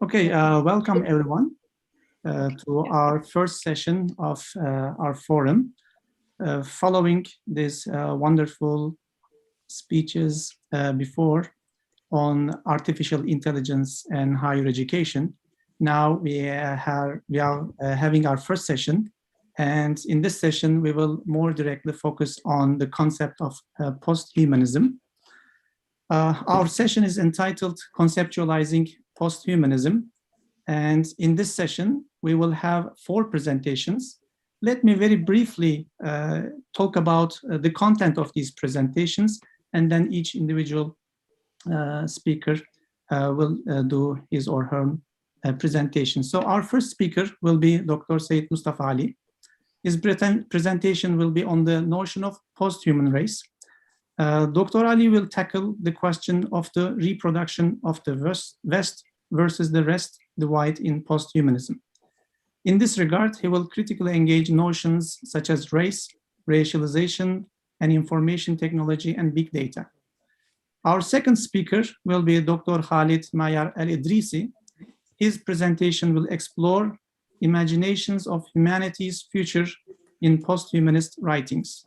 Okay, welcome everyone to our first session of our forum. Following these wonderful speeches before on artificial intelligence and higher education, now we are having our first session. And in this session, we will more directly focus on the concept of posthumanism. Our session is entitled Conceptualizing Posthumanism. And in this session, we will have 4 presentations. Let me very briefly talk about the content of these presentations, and then each individual speaker will do his or her presentation. So our first speaker will be Dr. Syed Mustafa Ali. His presentation will be on the notion of post-human race. Dr. Ali will tackle the question of the reproduction of the West versus the rest divide in posthumanism. In this regard, he will critically engage notions such as race, racialization, and information technology and big data. Our second speaker will be Dr. Khalid Mayar Elidrissi. His presentation will explore imaginations of humanity's future in post-humanist writings.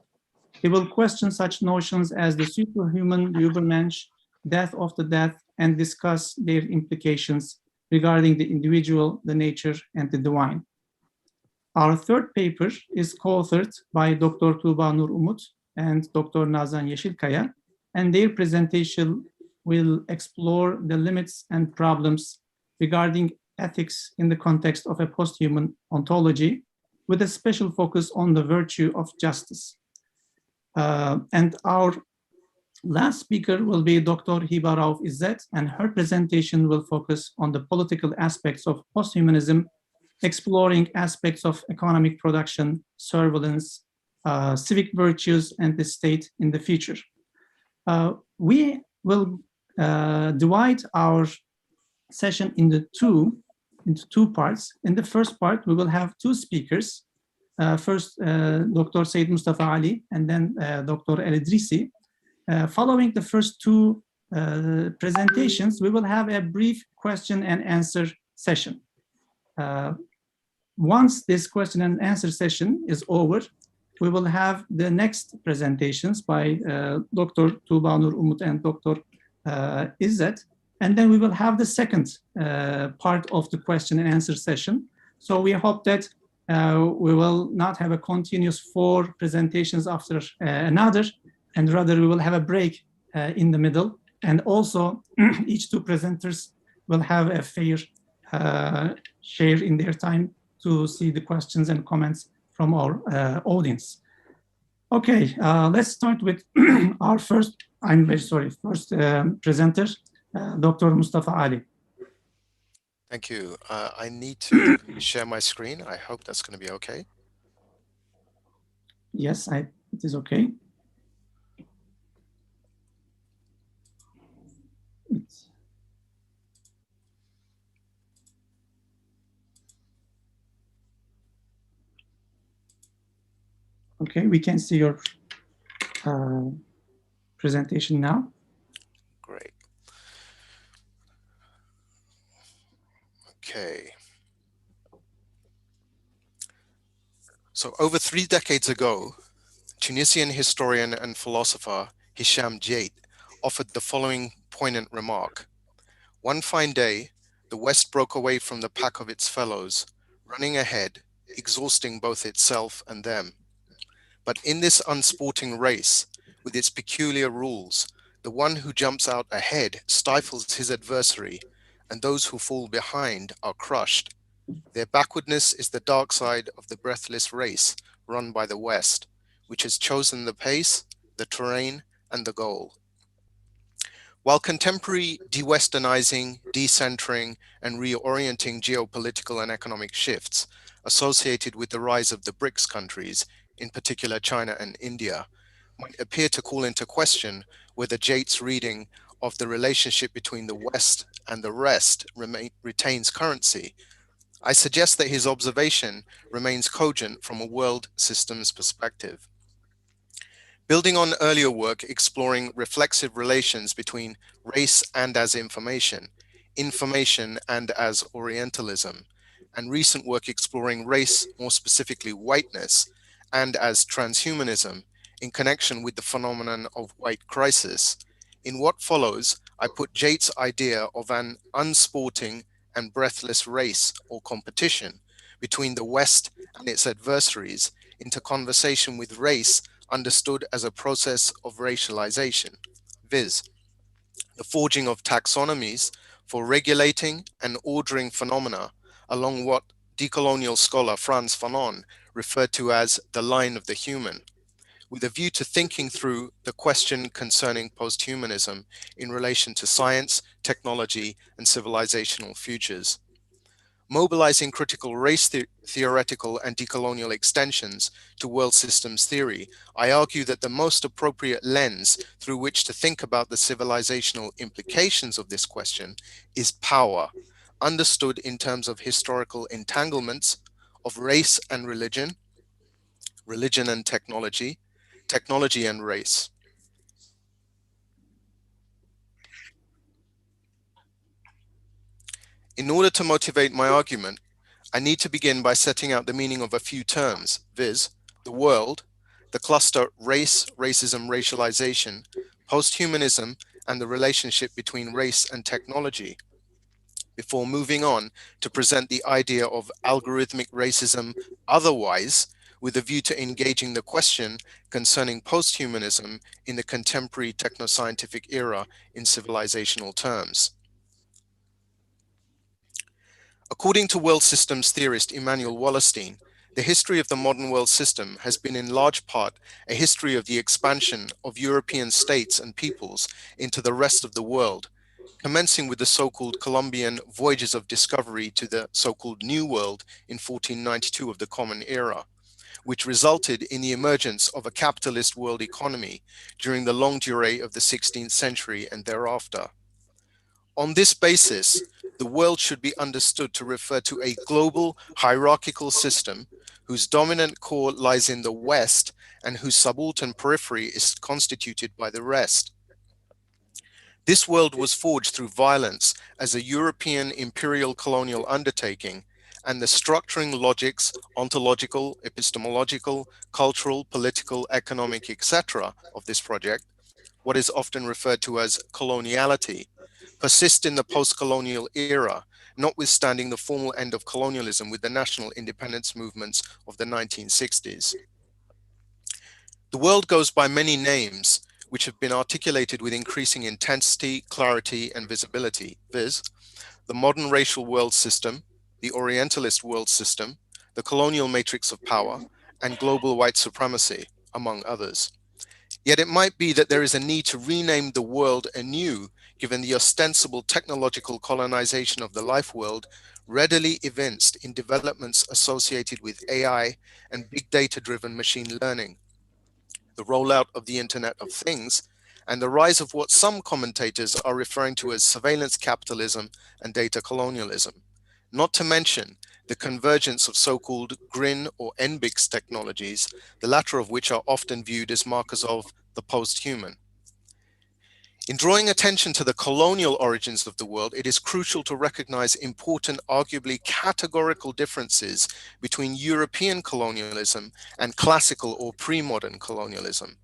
He will question such notions as the superhuman, the Übermensch, death of the death, and discuss their implications regarding the individual, the nature, and the divine. Our third paper is co-authored by Dr. Tuba Umut and Dr. Nazan Yeşilkaya, and their presentation will explore the limits and problems regarding ethics in the context of a post-human ontology, with a special focus on the virtue of justice. And our last speaker will be Dr. Heba of Ezzat, and her presentation will focus on the political aspects of posthumanism, exploring aspects of economic production, surveillance, civic virtues, and the state in the future. We will divide our session into two parts. In the first part, we will have 2 speakers. First, Dr. Syed Mustafa Ali, and then Dr. Elidrissi. Following the first 2 presentations, we will have a brief question and answer session. Once this question and answer session is over, we will have the next presentations by Dr. Tuba Umut and Dr. Ezzat, and then we will have the second part of the question and answer session. So we hope that we will not have a continuous 4 presentations after another, and rather we will have a break in the middle. And also each 2 presenters will have a fair share in their time to see the questions and comments from our audience. Okay, let's start with our first presenter, Dr. Mustafa Ali. Thank you. I need to share my screen. I hope that's going to be okay. Yes, it is okay. Okay, we can see your presentation now. Great. Okay. So over 3 decades ago, Tunisian historian and philosopher Hisham Jait offered the following poignant remark. One fine day, the West broke away from the pack of its fellows, running ahead, exhausting both itself and them. But in this unsporting race, with its peculiar rules, the one who jumps out ahead stifles his adversary, and those who fall behind are crushed. Their backwardness is the dark side of the breathless race run by the West, which has chosen the pace, the terrain, and the goal. While contemporary de-Westernizing, decentering, and reorienting geopolitical and economic shifts associated with the rise of the BRICS countries, in particular China and India, might appear to call into question whether Jait's reading of the relationship between the West and the rest retains currency, I suggest that his observation remains cogent from a world systems perspective. Building on earlier work exploring reflexive relations between race and as information, information, and as Orientalism, and recent work exploring race, more specifically whiteness, and as transhumanism in connection with the phenomenon of white crisis. In what follows, I put Jait's idea of an unsporting and breathless race or competition between the West and its adversaries into conversation with race understood as a process of racialization, viz., the forging of taxonomies for regulating and ordering phenomena along what decolonial scholar Frans Fanon referred to as the line of the human, with a view to thinking through the question concerning posthumanism in relation to science, technology, and civilizational futures. Mobilizing critical race theoretical and decolonial extensions to world systems theory, I argue that the most appropriate lens through which to think about the civilizational implications of this question is power, understood in terms of historical entanglements of race and religion, religion and technology, technology and race. In order to motivate my argument, I need to begin by setting out the meaning of a few terms, viz., the world, the cluster race, racism, racialization, posthumanism, and the relationship between race and technology, before moving on to present the idea of algorithmic racism otherwise, with a view to engaging the question concerning posthumanism in the contemporary technoscientific era in civilizational terms. According to world systems theorist Immanuel Wallerstein, the history of the modern world system has been in large part a history of the expansion of European states and peoples into the rest of the world, commencing with the so-called Columbian voyages of discovery to the so-called New World in 1492 of the Common Era, which resulted in the emergence of a capitalist world economy during the longue durée of the 16th century and thereafter. On this basis, the world should be understood to refer to a global hierarchical system whose dominant core lies in the West and whose subaltern periphery is constituted by the rest. This world was forged through violence as a European imperial colonial undertaking, and the structuring logics, ontological, epistemological, cultural, political, economic, etc. of this project, what is often referred to as coloniality, persist in the post-colonial era, notwithstanding the formal end of colonialism with the national independence movements of the 1960s. The world goes by many names, which have been articulated with increasing intensity, clarity, and visibility, viz., the modern racial world system, the Orientalist world system, the colonial matrix of power, and global white supremacy, among others. Yet it might be that there is a need to rename the world anew, given the ostensible technological colonization of the life world readily evinced in developments associated with AI and big data-driven machine learning, the rollout of the Internet of Things, and the rise of what some commentators are referring to as surveillance capitalism and data colonialism, not to mention the convergence of so-called GRIN or NBIX technologies, the latter of which are often viewed as markers of the post-human. In drawing attention to the colonial origins of the world, it is crucial to recognize important, arguably categorical differences between European colonialism and classical or pre-modern colonialism.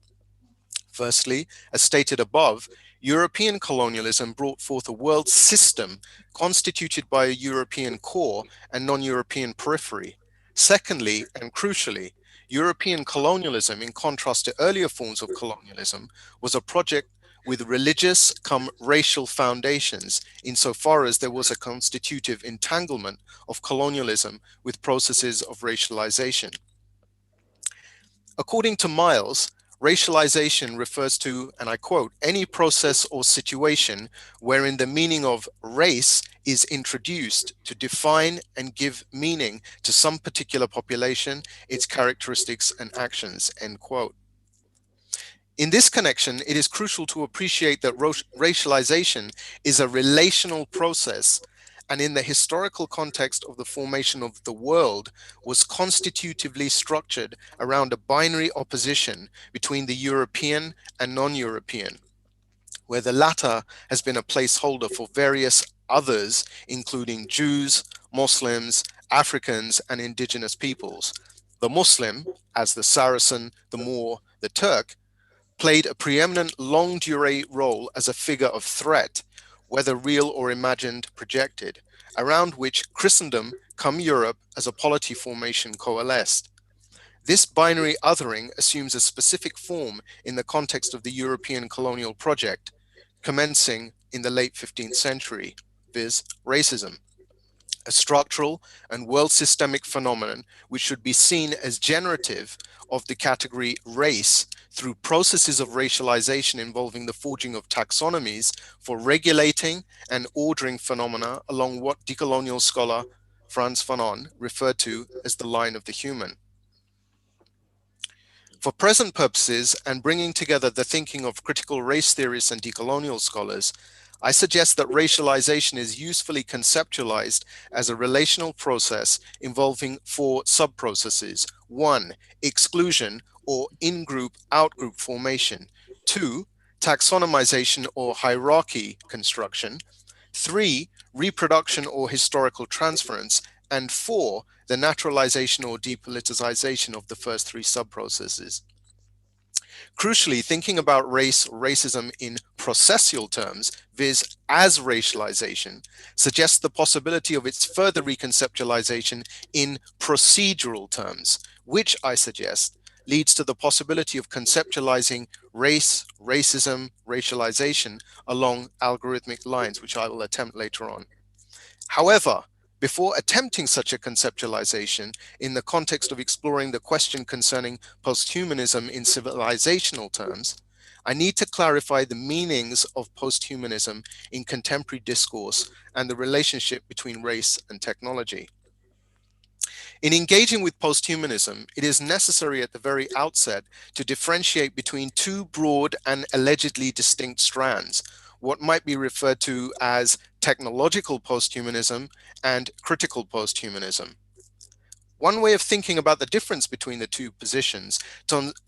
Firstly, as stated above, European colonialism brought forth a world system constituted by a European core and non-European periphery. Secondly, and crucially, European colonialism, in contrast to earlier forms of colonialism, was a project with religious come racial foundations, insofar as there was a constitutive entanglement of colonialism with processes of racialization. According to Miles, racialization refers to, and I quote, any process or situation wherein the meaning of race is introduced to define and give meaning to some particular population, its characteristics and actions, end quote. In this connection, it is crucial to appreciate that racialization is a relational process, and in the historical context of the formation of the world, was constitutively structured around a binary opposition between the European and non-European, where the latter has been a placeholder for various others, including Jews, Muslims, Africans, and indigenous peoples. The Muslim, as the Saracen, the Moor, the Turk, played a preeminent longue-durée role as a figure of threat, whether real or imagined, projected, around which Christendom, come Europe, as a polity formation coalesced. This binary othering assumes a specific form in the context of the European colonial project, commencing in the late 15th century, viz. Racism, a structural and world systemic phenomenon which should be seen as generative of the category race through processes of racialization involving the forging of taxonomies for regulating and ordering phenomena along what decolonial scholar Frantz Fanon referred to as the line of the human. For present purposes and bringing together the thinking of critical race theorists and decolonial scholars, I suggest that racialization is usefully conceptualized as a relational process involving four sub-processes. 1, exclusion or in-group, out-group formation. 2, taxonomization or hierarchy construction. 3, reproduction or historical transference. And 4, the naturalization or depoliticization of the first three sub-processes. Crucially, thinking about race, racism in processual terms, viz. As racialization, suggests the possibility of its further reconceptualization in procedural terms, which I suggest leads to the possibility of conceptualizing race, racism, racialization along algorithmic lines, which I will attempt later on. However, before attempting such a conceptualization in the context of exploring the question concerning posthumanism in civilizational terms, I need to clarify the meanings of posthumanism in contemporary discourse and the relationship between race and technology. In engaging with posthumanism, it is necessary at the very outset to differentiate between two broad and allegedly distinct strands, what might be referred to as technological posthumanism and critical posthumanism. One way of thinking about the difference between the two positions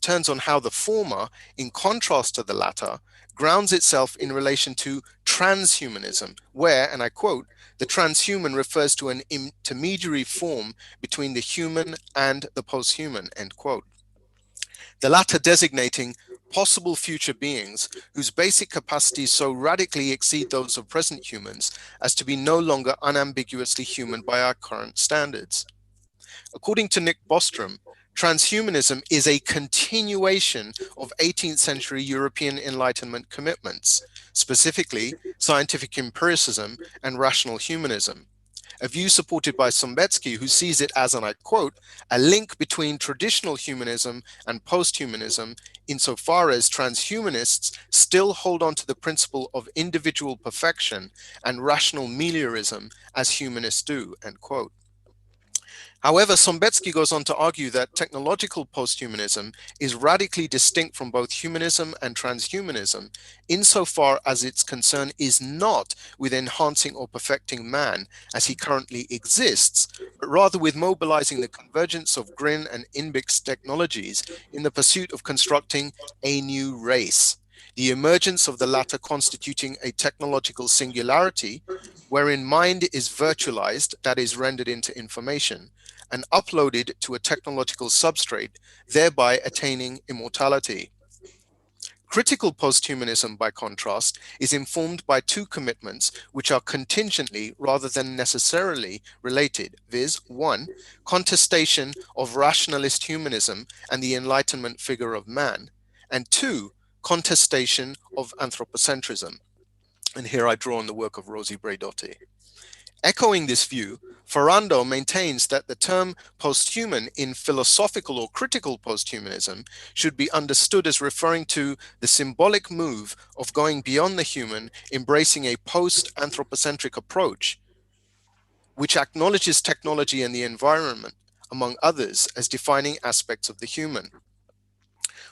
turns on how the former, in contrast to the latter, grounds itself in relation to transhumanism, where, and I quote, the transhuman refers to an intermediary form between the human and the posthuman, end quote. The latter designating possible future beings whose basic capacities so radically exceed those of present humans as to be no longer unambiguously human by our current standards. According to Nick Bostrom, transhumanism is a continuation of 18th century European Enlightenment commitments, specifically scientific empiricism and rational humanism, a view supported by Sombetsky, who sees it as, and I quote, a link between traditional humanism and posthumanism insofar as transhumanists still hold on to the principle of individual perfection and rational meliorism as humanists do, end quote. However, Sombetsky goes on to argue that technological posthumanism is radically distinct from both humanism and transhumanism, insofar as its concern is not with enhancing or perfecting man as he currently exists, but rather with mobilizing the convergence of Grin and Inbix technologies in the pursuit of constructing a new race, the emergence of the latter constituting a technological singularity, wherein mind is virtualized, that is, rendered into information, and uploaded to a technological substrate, thereby attaining immortality. Critical posthumanism, by contrast, is informed by two commitments which are contingently rather than necessarily related, viz. 1, contestation of rationalist humanism and the Enlightenment figure of man, and 2, contestation of anthropocentrism. And here I draw on the work of Rosi Braidotti. Echoing this view, Ferrando maintains that the term posthuman in philosophical or critical posthumanism should be understood as referring to the symbolic move of going beyond the human, embracing a post-anthropocentric approach, which acknowledges technology and the environment, among others, as defining aspects of the human.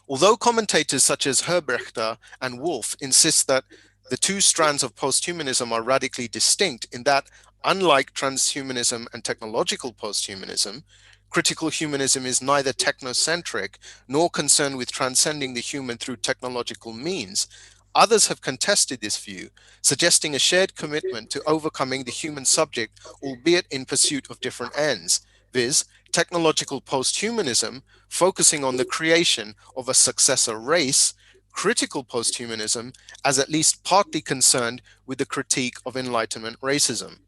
Although commentators such as Herbrechter and Wolff insist that the two strands of posthumanism are radically distinct in that, unlike transhumanism and technological posthumanism, critical humanism is neither technocentric nor concerned with transcending the human through technological means, Others have contested this view, suggesting a shared commitment to overcoming the human subject, albeit in pursuit of different ends, viz., technological posthumanism, focusing on the creation of a successor race, critical posthumanism, as at least partly concerned with the critique of Enlightenment racism.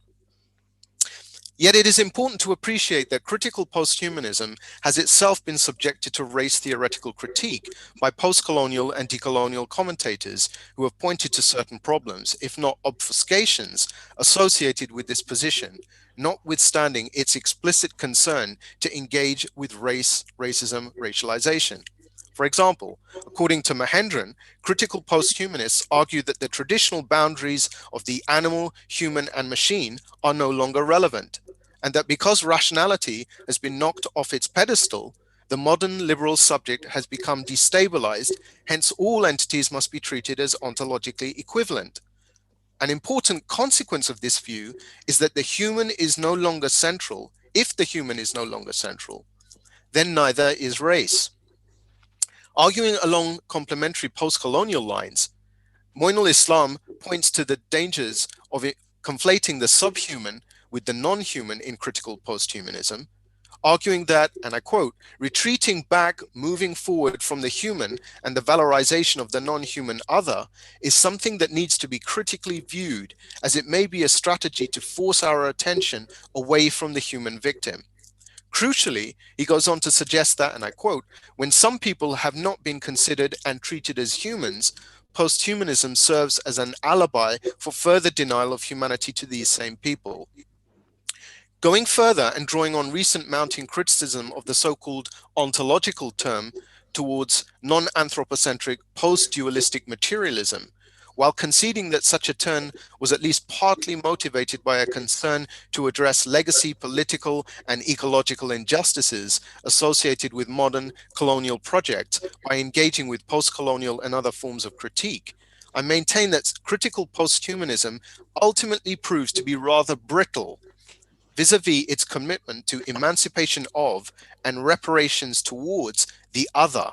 Yet it is important to appreciate that critical posthumanism has itself been subjected to race theoretical critique by post-colonial and decolonial commentators who have pointed to certain problems, if not obfuscations, associated with this position, notwithstanding its explicit concern to engage with race, racism, racialization. For example, according to Mahendran, critical posthumanists argue that the traditional boundaries of the animal, human, and machine are no longer relevant, and that because rationality has been knocked off its pedestal, the modern liberal subject has become destabilized, hence all entities must be treated as ontologically equivalent. An important consequence of this view is that the human is no longer central. If the human is no longer central, then neither is race. Arguing along complementary post-colonial lines, Moinul Islam points to the dangers of conflating the subhuman with the non-human in critical posthumanism, arguing that, and I quote, retreating back, moving forward from the human and the valorization of the non-human other is something that needs to be critically viewed, as it may be a strategy to force our attention away from the human victim. Crucially, he goes on to suggest that, and I quote, when some people have not been considered and treated as humans, posthumanism serves as an alibi for further denial of humanity to these same people. Going further and drawing on recent mounting criticism of the so-called ontological term towards non-anthropocentric post-dualistic materialism, while conceding that such a turn was at least partly motivated by a concern to address legacy political and ecological injustices associated with modern colonial projects by engaging with post-colonial and other forms of critique, I maintain that critical posthumanism ultimately proves to be rather brittle vis-a-vis its commitment to emancipation of and reparations towards the other,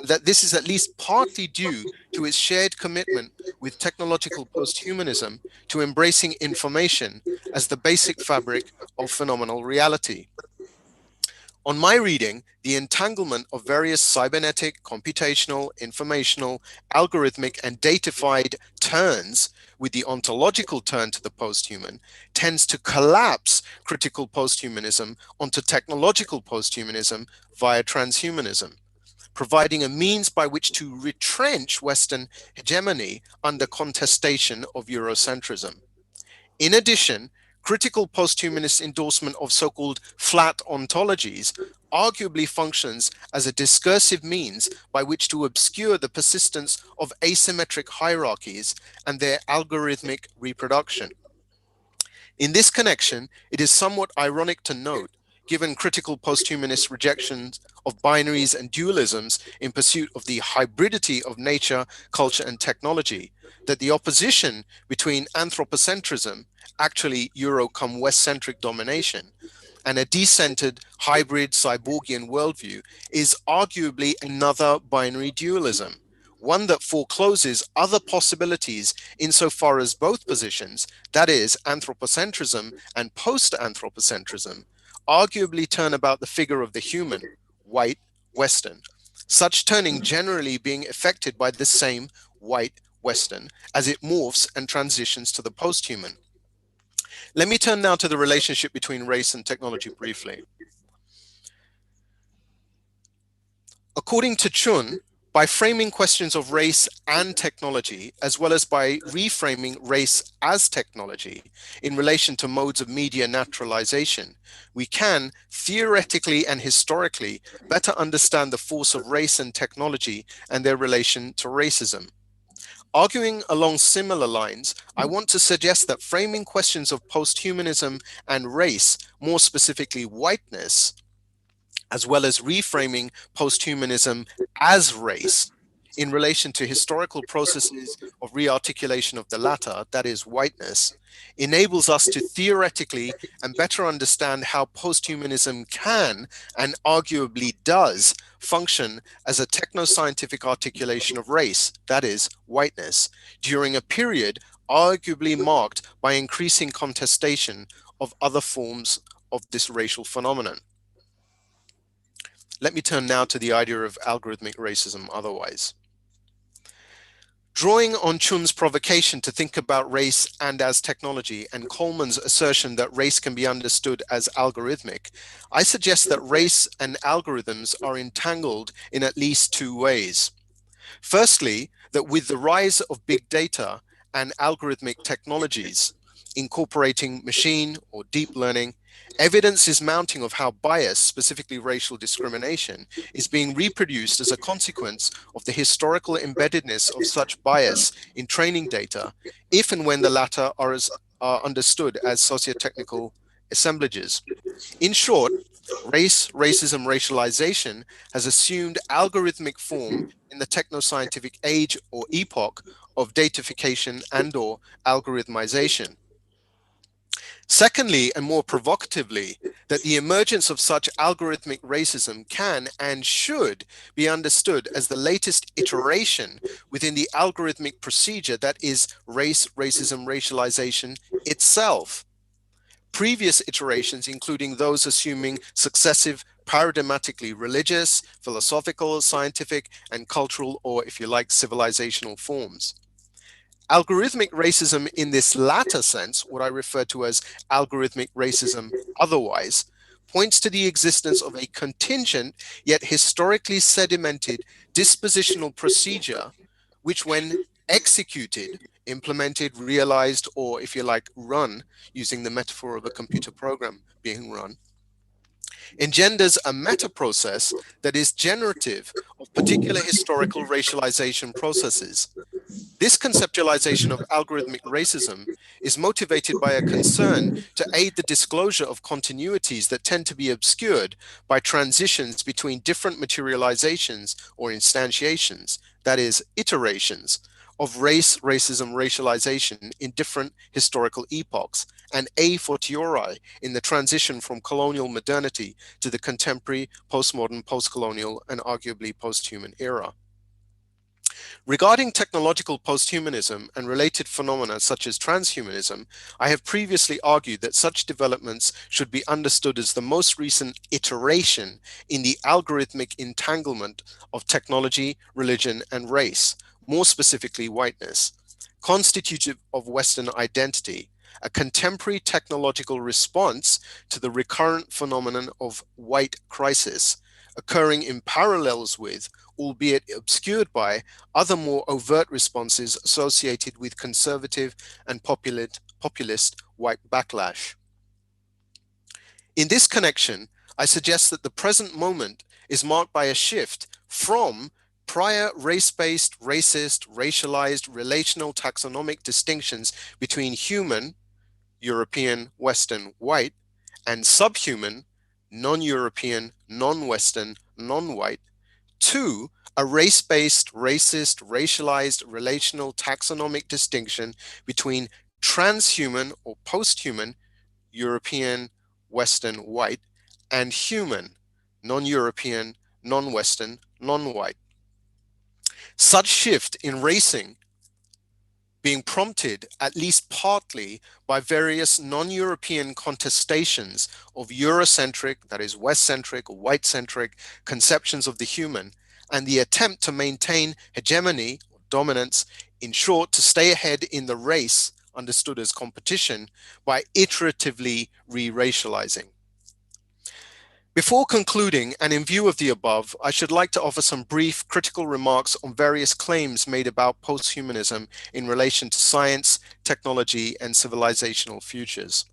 that this is at least partly due to its shared commitment with technological posthumanism to embracing information as the basic fabric of phenomenal reality. On my reading, the entanglement of various cybernetic, computational, informational, algorithmic, and datafied turns with the ontological turn to the posthuman tends to collapse critical posthumanism onto technological posthumanism via transhumanism, providing a means by which to retrench Western hegemony under contestation of Eurocentrism. In addition, critical posthumanist endorsement of so-called flat ontologies arguably functions as a discursive means by which to obscure the persistence of asymmetric hierarchies and their algorithmic reproduction. In this connection, it is somewhat ironic to note, given critical posthumanist rejections of binaries and dualisms in pursuit of the hybridity of nature, culture, and technology, that the opposition between anthropocentrism, actually Euro-cum-West-centric domination, and a decentered hybrid cyborgian worldview is arguably another binary dualism, one that forecloses other possibilities insofar as both positions, that is, anthropocentrism and post-anthropocentrism, arguably turn about the figure of the human, white, Western, such turning generally being effected by the same white Western as it morphs and transitions to the post-human. Let me turn now to the relationship between race and technology briefly. According to Chun, by framing questions of race and technology, as well as by reframing race as technology in relation to modes of media naturalization, we can, theoretically and historically, better understand the force of race and technology and their relation to racism. Arguing along similar lines, I want to suggest that framing questions of posthumanism and race, more specifically whiteness, as well as reframing posthumanism as race, in relation to historical processes of rearticulation of the latter, that is, whiteness, enables us to theoretically and better understand how posthumanism can, and arguably does, function as a techno-scientific articulation of race, that is, whiteness, during a period arguably marked by increasing contestation of other forms of this racial phenomenon. Let me turn now to the idea of algorithmic racism otherwise. Drawing on Chun's provocation to think about race and as technology, and Coleman's assertion that race can be understood as algorithmic, I suggest that race and algorithms are entangled in at least two ways. Firstly, that with the rise of big data and algorithmic technologies, incorporating machine or deep learning, evidence is mounting of how bias, specifically racial discrimination, is being reproduced as a consequence of the historical embeddedness of such bias in training data, if and when the latter are understood as socio-technical assemblages. In short, race, racism, racialization has assumed algorithmic form in the techno-scientific age or epoch of datafication and/or algorithmization. Secondly, and more provocatively, that the emergence of such algorithmic racism can and should be understood as the latest iteration within the algorithmic procedure that is race, racism, racialization itself. Previous iterations, including those assuming successive paradigmatically religious, philosophical, scientific, and cultural, or if you like, civilizational forms. Algorithmic racism in this latter sense, what I refer to as algorithmic racism otherwise, points to the existence of a contingent yet historically sedimented dispositional procedure, which when executed, implemented, realized, or if you like, run, using the metaphor of a computer program being run, engenders a meta process that is generative of particular historical racialization processes. This conceptualization of algorithmic racism is motivated by a concern to aid the disclosure of continuities that tend to be obscured by transitions between different materializations or instantiations, that is, iterations, of race, racism, racialization in different historical epochs, and a fortiori in the transition from colonial modernity to the contemporary, postmodern, postcolonial, and arguably posthuman era. Regarding technological posthumanism and related phenomena such as transhumanism, I have previously argued that such developments should be understood as the most recent iteration in the algorithmic entanglement of technology, religion, and race, more specifically whiteness, constitutive of Western identity, a contemporary technological response to the recurrent phenomenon of white crisis, occurring in parallels with, albeit obscured by, other more overt responses associated with conservative and populist white backlash. In this connection, I suggest that the present moment is marked by a shift from prior race-based, racist, racialized, relational taxonomic distinctions between human, European, Western, white, and subhuman, non-European, non-Western, non-white, to a race-based, racist, racialized, relational taxonomic distinction between transhuman or posthuman, European, Western, white, and human, non-European, non-Western, non-white. Such shift in racing being prompted at least partly by various non-European contestations of Eurocentric, that is West-centric or white-centric conceptions of the human, and the attempt to maintain hegemony, or dominance, in short, to stay ahead in the race, understood as competition, by iteratively re-racializing. Before concluding, and in view of the above, I should like to offer some brief critical remarks on various claims made about posthumanism in relation to science, technology, and civilizational futures.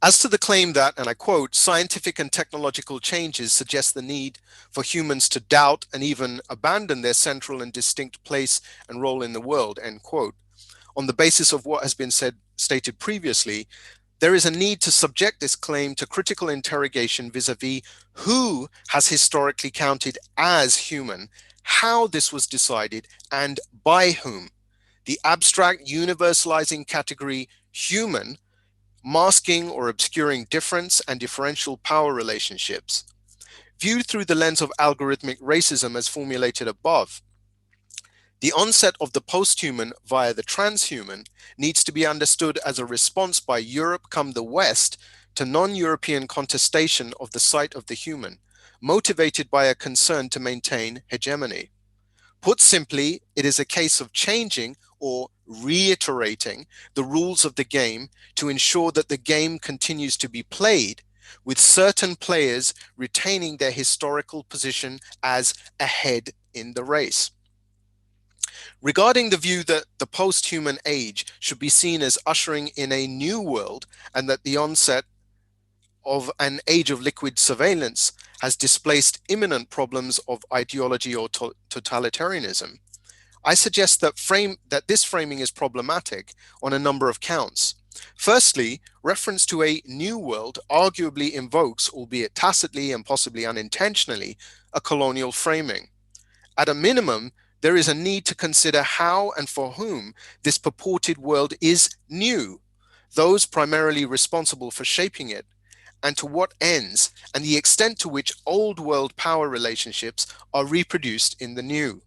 As to the claim that, and I quote, scientific and technological changes suggest the need for humans to doubt and even abandon their central and distinct place and role in the world, end quote, on the basis of what has been stated previously, there is a need to subject this claim to critical interrogation vis-a-vis who has historically counted as human, how this was decided and by whom. The abstract universalizing category human masking or obscuring difference and differential power relationships. Viewed through the lens of algorithmic racism as formulated above, the onset of the posthuman via the transhuman needs to be understood as a response by Europe come the West to non-European contestation of the site of the human, motivated by a concern to maintain hegemony. Put simply, it is a case of changing or reiterating the rules of the game to ensure that the game continues to be played, with certain players retaining their historical position as ahead in the race. Regarding the view that the post-human age should be seen as ushering in a new world and that the onset of an age of liquid surveillance has displaced imminent problems of ideology or totalitarianism, I suggest that this framing is problematic on a number of counts. Firstly, reference to a new world arguably invokes, albeit tacitly and possibly unintentionally, a colonial framing. At a minimum, there is a need to consider how and for whom this purported world is new, those primarily responsible for shaping it, and to what ends, and the extent to which old world power relationships are reproduced in the new.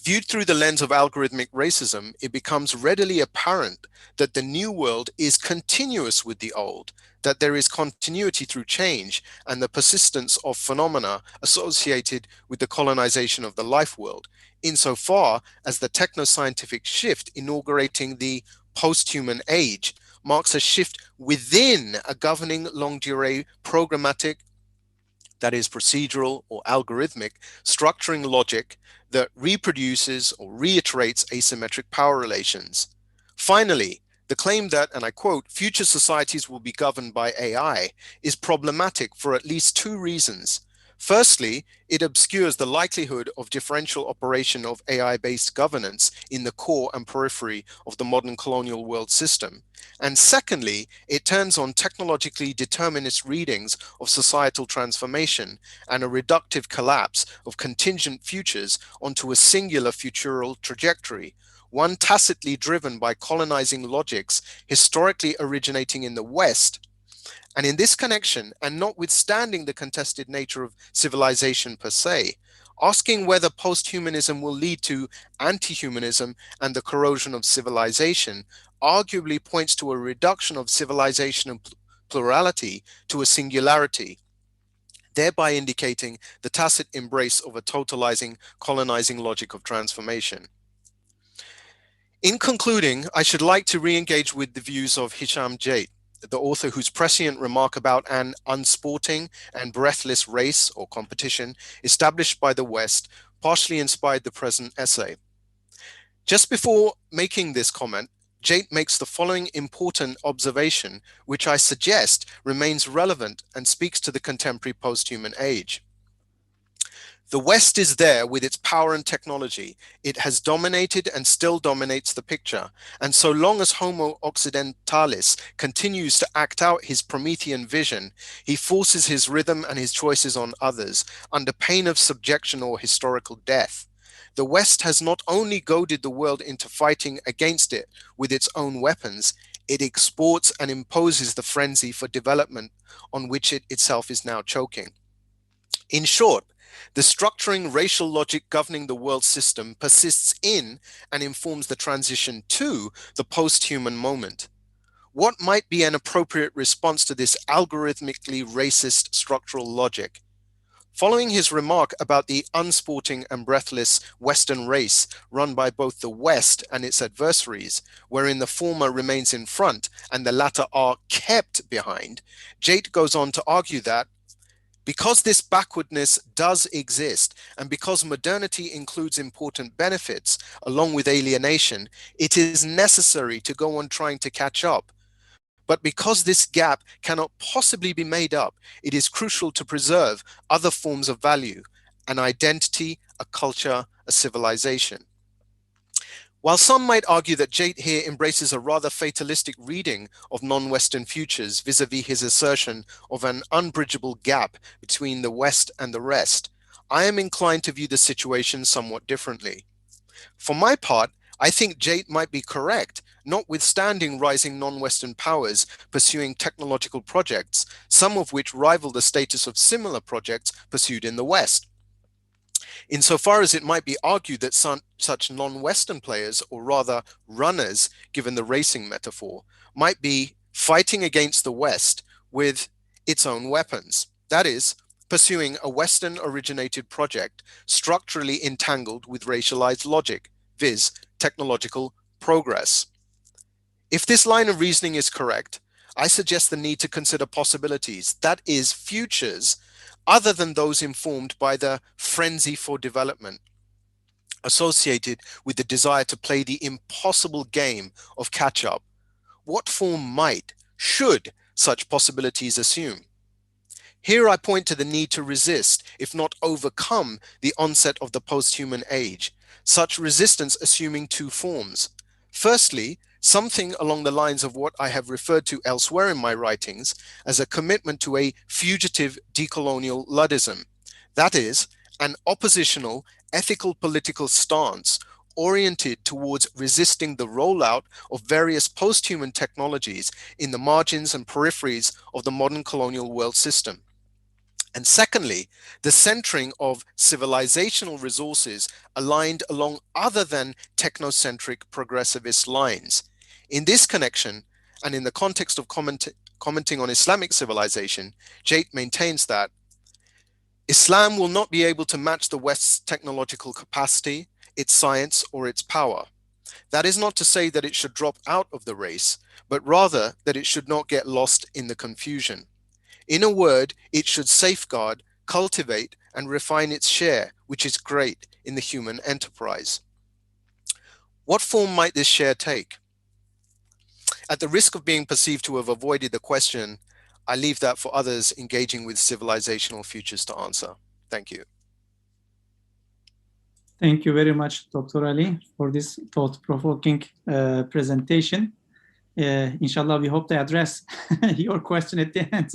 Viewed through the lens of algorithmic racism, it becomes readily apparent that the new world is continuous with the old, that there is continuity through change and the persistence of phenomena associated with the colonization of the life world, insofar as the techno-scientific shift inaugurating the post-human age marks a shift within a governing longue durée programmatic, that is procedural or algorithmic, structuring logic that reproduces or reiterates asymmetric power relations. Finally, the claim that, and I quote, future societies will be governed by AI is problematic for at least two reasons. Firstly, it obscures the likelihood of differential operation of AI-based governance in the core and periphery of the modern colonial world system. And secondly, it turns on technologically determinist readings of societal transformation and a reductive collapse of contingent futures onto a singular futural trajectory, one tacitly driven by colonizing logics historically originating in the West. And in this connection, and notwithstanding the contested nature of civilization per se, asking whether posthumanism will lead to anti-humanism and the corrosion of civilization arguably points to a reduction of civilization and plurality to a singularity, thereby indicating the tacit embrace of a totalizing, colonizing logic of transformation. In concluding, I should like to re-engage with the views of Hisham Jait, the author whose prescient remark about an unsporting and breathless race or competition established by the West partially inspired the present essay. Just before making this comment, Jait makes the following important observation, which I suggest remains relevant and speaks to the contemporary post-human age. The West is there with its power and technology. It has dominated and still dominates the picture. And so long as Homo Occidentalis continues to act out his Promethean vision, he forces his rhythm and his choices on others under pain of subjection or historical death. The West has not only goaded the world into fighting against it with its own weapons, it exports and imposes the frenzy for development on which it itself is now choking. In short, the structuring racial logic governing the world system persists in and informs the transition to the post-human moment. What might be an appropriate response to this algorithmically racist structural logic? Following his remark about the unsporting and breathless Western race run by both the West and its adversaries, wherein the former remains in front and the latter are kept behind, Jait goes on to argue that because this backwardness does exist, and because modernity includes important benefits along with alienation, it is necessary to go on trying to catch up. But because this gap cannot possibly be made up, it is crucial to preserve other forms of value, an identity, a culture, a civilization. While some might argue that Jait here embraces a rather fatalistic reading of non-Western futures vis-a-vis his assertion of an unbridgeable gap between the West and the rest, I am inclined to view the situation somewhat differently. For my part, I think Jait might be correct, notwithstanding rising non-Western powers pursuing technological projects, some of which rival the status of similar projects pursued in the West. Insofar as it might be argued that such non-Western players, or rather runners, given the racing metaphor, might be fighting against the West with its own weapons. That is, pursuing a Western-originated project structurally entangled with racialized logic, viz., technological progress. If this line of reasoning is correct, I suggest the need to consider possibilities, that is, futures, other than those informed by the frenzy for development, associated with the desire to play the impossible game of catch-up. What form might, should such possibilities assume? Here I point to the need to resist, if not overcome, the onset of the post-human age, such resistance assuming two forms. Firstly, something along the lines of what I have referred to elsewhere in my writings as a commitment to a fugitive decolonial Luddism, that is, an oppositional ethical political stance oriented towards resisting the rollout of various post-human technologies in the margins and peripheries of the modern colonial world system. And secondly, the centering of civilizational resources aligned along other than technocentric progressivist lines. In this connection, and in the context of commenting on Islamic civilization, Jait maintains that Islam will not be able to match the West's technological capacity, its science, or its power. That is not to say that it should drop out of the race, but rather that it should not get lost in the confusion. In a word, it should safeguard, cultivate, and refine its share, which is great, in the human enterprise. What form might this share take? At the risk of being perceived to have avoided the question, I leave that for others engaging with civilizational futures to answer. Thank you. Thank you very much, Dr. Ali, for this thought-provoking presentation. Inshallah, we hope to address your question at the end.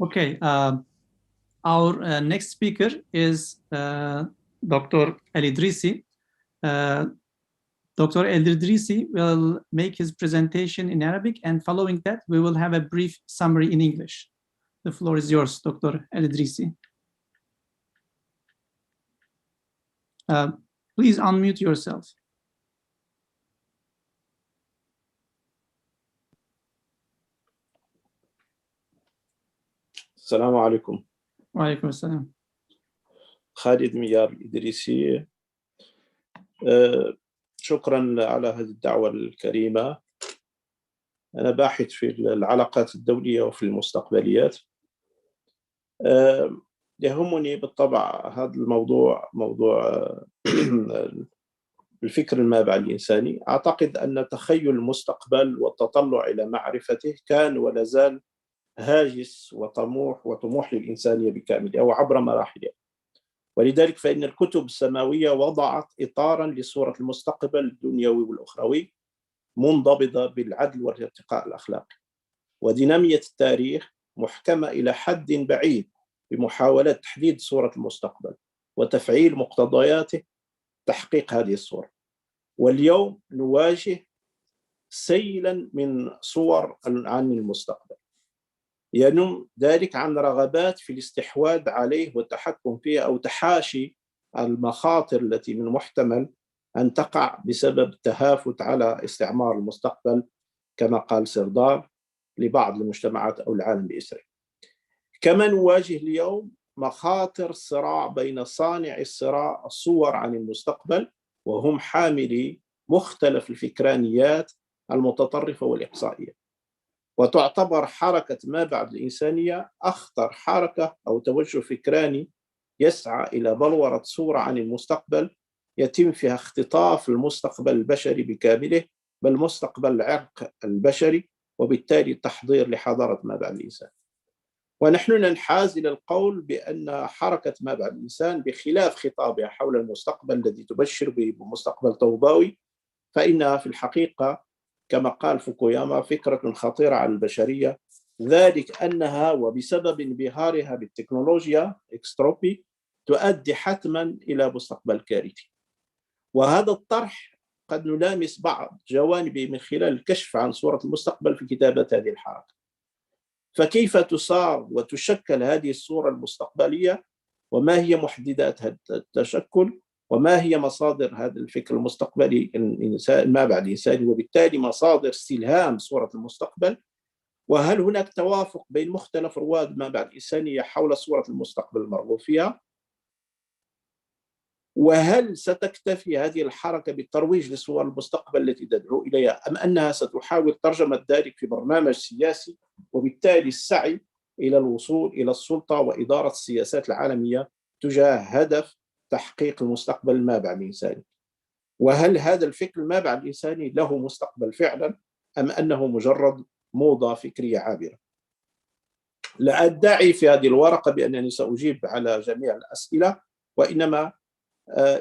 Okay, our next speaker is Dr. Elidrissi. Dr. Elidrissi will make his presentation in Arabic, and following that, we will have a brief summary in English. The floor is yours, Dr. Elidrissi. Please unmute yourself. السلام عليكم. وعليكم السلام. خالد ميار الإدريسي. شكرا على هذه الدعوة الكريمة. أنا باحث في العلاقات الدولية وفي المستقبليات. يهمني بالطبع هذا الموضوع، موضوع الفكر المابع الإنساني. أعتقد أن تخيل المستقبل والتطلع إلى معرفته كان ولا زال هاجس وطموح للإنسانية بكاملها أو عبر مراحلها. ولذلك فإن الكتب السماوية وضعت إطاراً لصورة المستقبل الدنيوي والأخروي منضبطة بالعدل والارتقاء الأخلاقي. ودينامية التاريخ محكمة إلى حد بعيد بمحاولة تحديد صورة المستقبل وتفعيل مقتضياته تحقيق هذه الصورة. واليوم نواجه سيلاً من صور عن المستقبل ينم ذلك عن رغبات في الاستحواذ عليه والتحكم فيه أو تحاشي المخاطر التي من محتمل أن تقع بسبب تهافت على استعمار المستقبل كما قال سردار لبعض المجتمعات أو العالم بإسره. كما نواجه اليوم مخاطر صراع بين صانع الصراع الصور عن المستقبل وهم حاملي مختلف الفكرانيات المتطرفة والإقصائية. وتعتبر حركة ما بعد الإنسانية أخطر حركة أو توجه فكراني يسعى إلى بلورة صورة عن المستقبل يتم فيها اختطاف المستقبل البشري بكامله بل مستقبل العرق البشري وبالتالي تحضير لحضارة ما بعد الإنسان. ونحن ننحاز إلى القول بأن حركة ما بعد الإنسان بخلاف خطابها حول المستقبل الذي تبشر بمستقبل طوباوي فإنها في الحقيقة كما قال فوكوياما فكرة خطيرة على البشرية، ذلك أنها وبسبب انبهارها بالتكنولوجيا إكستروبي تؤدي حتما إلى مستقبل كارثي. وهذا الطرح قد نلامس بعض جوانبه من خلال الكشف عن صورة المستقبل في كتابة هذه الحركة. فكيف تصار وتشكل هذه الصورة المستقبلية، وما هي محددات هذا التشكل، وما هي مصادر هذا الفكر المستقبلي ما بعد الإنساني، وبالتالي مصادر استلهام صورة المستقبل، وهل هناك توافق بين مختلف رواد ما بعد الإنسانية حول صورة المستقبل المرغوب فيها، وهل ستكتفي هذه الحركة بالترويج لصور المستقبل التي تدعو إليها، أم أنها ستحاول ترجمة ذلك في برنامج سياسي، وبالتالي السعي إلى الوصول إلى السلطة وإدارة السياسات العالمية تجاه هدف تحقيق المستقبل ما بعد الإنساني. وهل هذا الفكر ما بعد الإنساني له مستقبل فعلا، أم أنه مجرد موضة فكرية عابرة؟ لا أدعي في هذه الورقة بأنني سأجيب على جميع الأسئلة، وإنما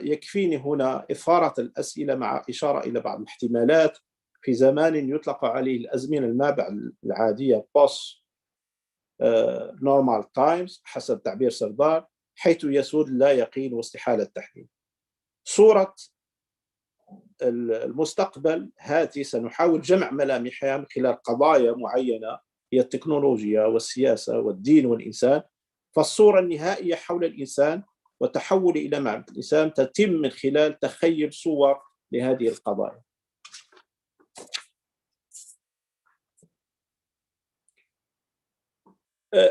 يكفيني هنا إثارة الأسئلة مع إشارة إلى بعض الاحتمالات في زمان يطلق عليه الأزمنة ما بعد العادية post normal times حسب تعبير سردار، حيث يسود لا يقين واستحالة التحديد. صورة المستقبل هذه سنحاول جمع ملامحها من خلال قضايا معينة هي التكنولوجيا والسياسة والدين والإنسان. فالصورة النهائية حول الإنسان وتحول إلى معرفة الإنسان تتم من خلال تخيل صور لهذه القضايا.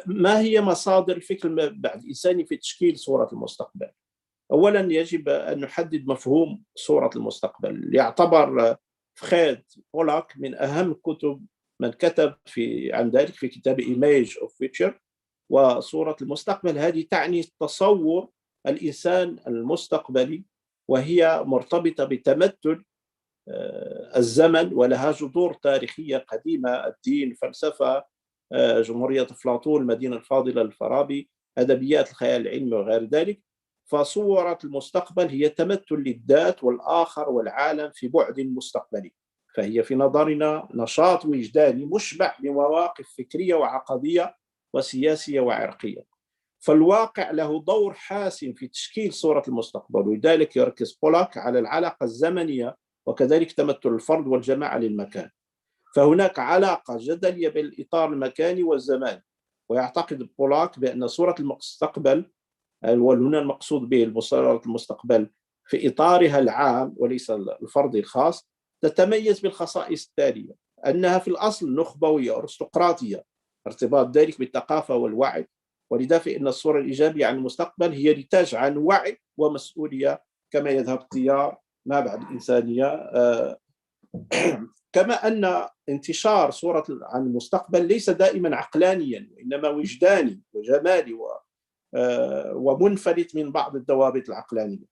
ما هي مصادر الفكر بعد الإنساني في تشكيل صورة المستقبل؟ أولا يجب أن نحدد مفهوم صورة المستقبل. يعتبر خالد بولاك من أهم كتب من كتب عن ذلك في كتاب Image of Future. وصورة المستقبل هذه تعني تصور الإنسان المستقبلي، وهي مرتبطة بتمثل الزمن ولها جذور تاريخية قديمة، الدين، فلسفة، جمهورية أفلاطون، المدينة الفاضلة الفارابي، أدبيات الخيال العلمي وغير ذلك. فصورة المستقبل هي تمثل للذات والآخر والعالم في بعد مستقبلي، فهي في نظرنا نشاط وجداني مشبع بمواقف فكرية وعقدية وسياسية وعرقية. فالواقع له دور حاسم في تشكيل صورة المستقبل، ولذلك يركز بولاك على العلاقة الزمنية وكذلك تمثل الفرد والجماعة للمكان. فهناك علاقة جدلية بين الإطار المكاني والزماني، ويعتقد بولاك بأن صورة المستقبل، وهنا المقصود به صورة المستقبل في إطارها العام وليس الفردي الخاص، تتميز بالخصائص التالية: أنها في الأصل نخبوية أرستقراطية، ارتباط ذلك بالثقافة والوعي، ولذا فإن الصورة الإيجابية عن المستقبل هي نتاج عن وعي ومسؤولية كما يذهب تيار ما بعد الإنسانية. كما أن انتشار صورة عن المستقبل ليس دائما عقلانيا، وإنما وجداني وجمالي ومنفلت من بعض الضوابط العقلانية.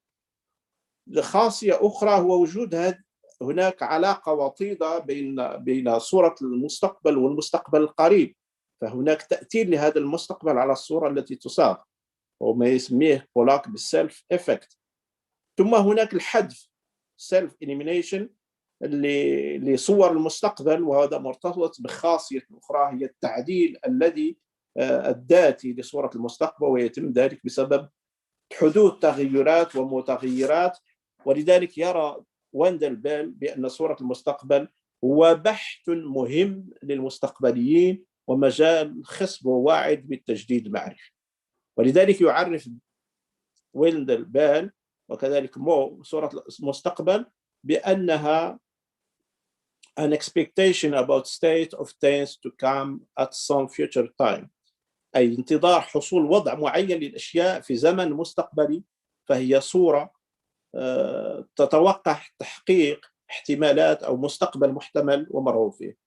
خاصية أخرى هو وجود هناك علاقة وطيدة بين صورة المستقبل والمستقبل القريب، فهناك تأثير لهذا المستقبل على الصورة التي تصاغ، وما يسميه بولاك بالسيلف إفكت. ثم هناك الحذف سيلف إليمينيشن لصور المستقبل، وهذا مرتبط بخاصية أخرى هي التعديل الذاتي لصورة المستقبل، ويتم ذلك بسبب حدوث تغيرات ومتغيرات. ولذلك يرى واندلبال بأن صورة المستقبل هو بحث مهم للمستقبليين ومجال خصب وواعد بالتجديد المعرفي. ولذلك يعرف واندلبال وكذلك مو صورة المستقبل بأنها an expectation about state of things to come at some future time، أي انتظار حصول وضع معين للأشياء في زمن مستقبلي. فهي صورة تتوقع تحقيق احتمالات أو مستقبل محتمل ومرغوب فيه.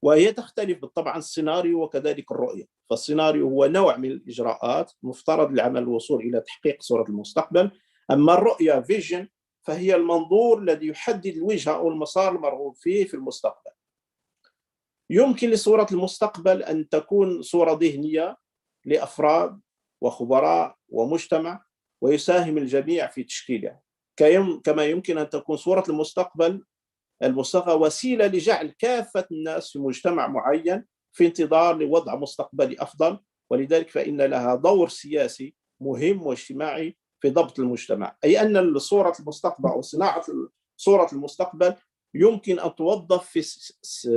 وهي تختلف بالطبع عن السيناريو وكذلك الرؤية. فالسيناريو هو نوع من الإجراءات مفترض لعمل الوصول إلى تحقيق صورة المستقبل، أما الرؤية فيجن فهي المنظور الذي يحدد الوجهة أو المسار المرغوب فيه في المستقبل. يمكن لصورة المستقبل أن تكون صورة ذهنية لأفراد وخبراء ومجتمع، ويساهم الجميع في تشكيلها، كما يمكن أن تكون صورة المستقبل وسيلة لجعل كافة الناس في مجتمع معين في انتظار لوضع مستقبلي أفضل. ولذلك فإن لها دور سياسي مهم واجتماعي في ضبط المجتمع، أي أن صورة المستقبل أو صناعة صورة المستقبل يمكن أن توظف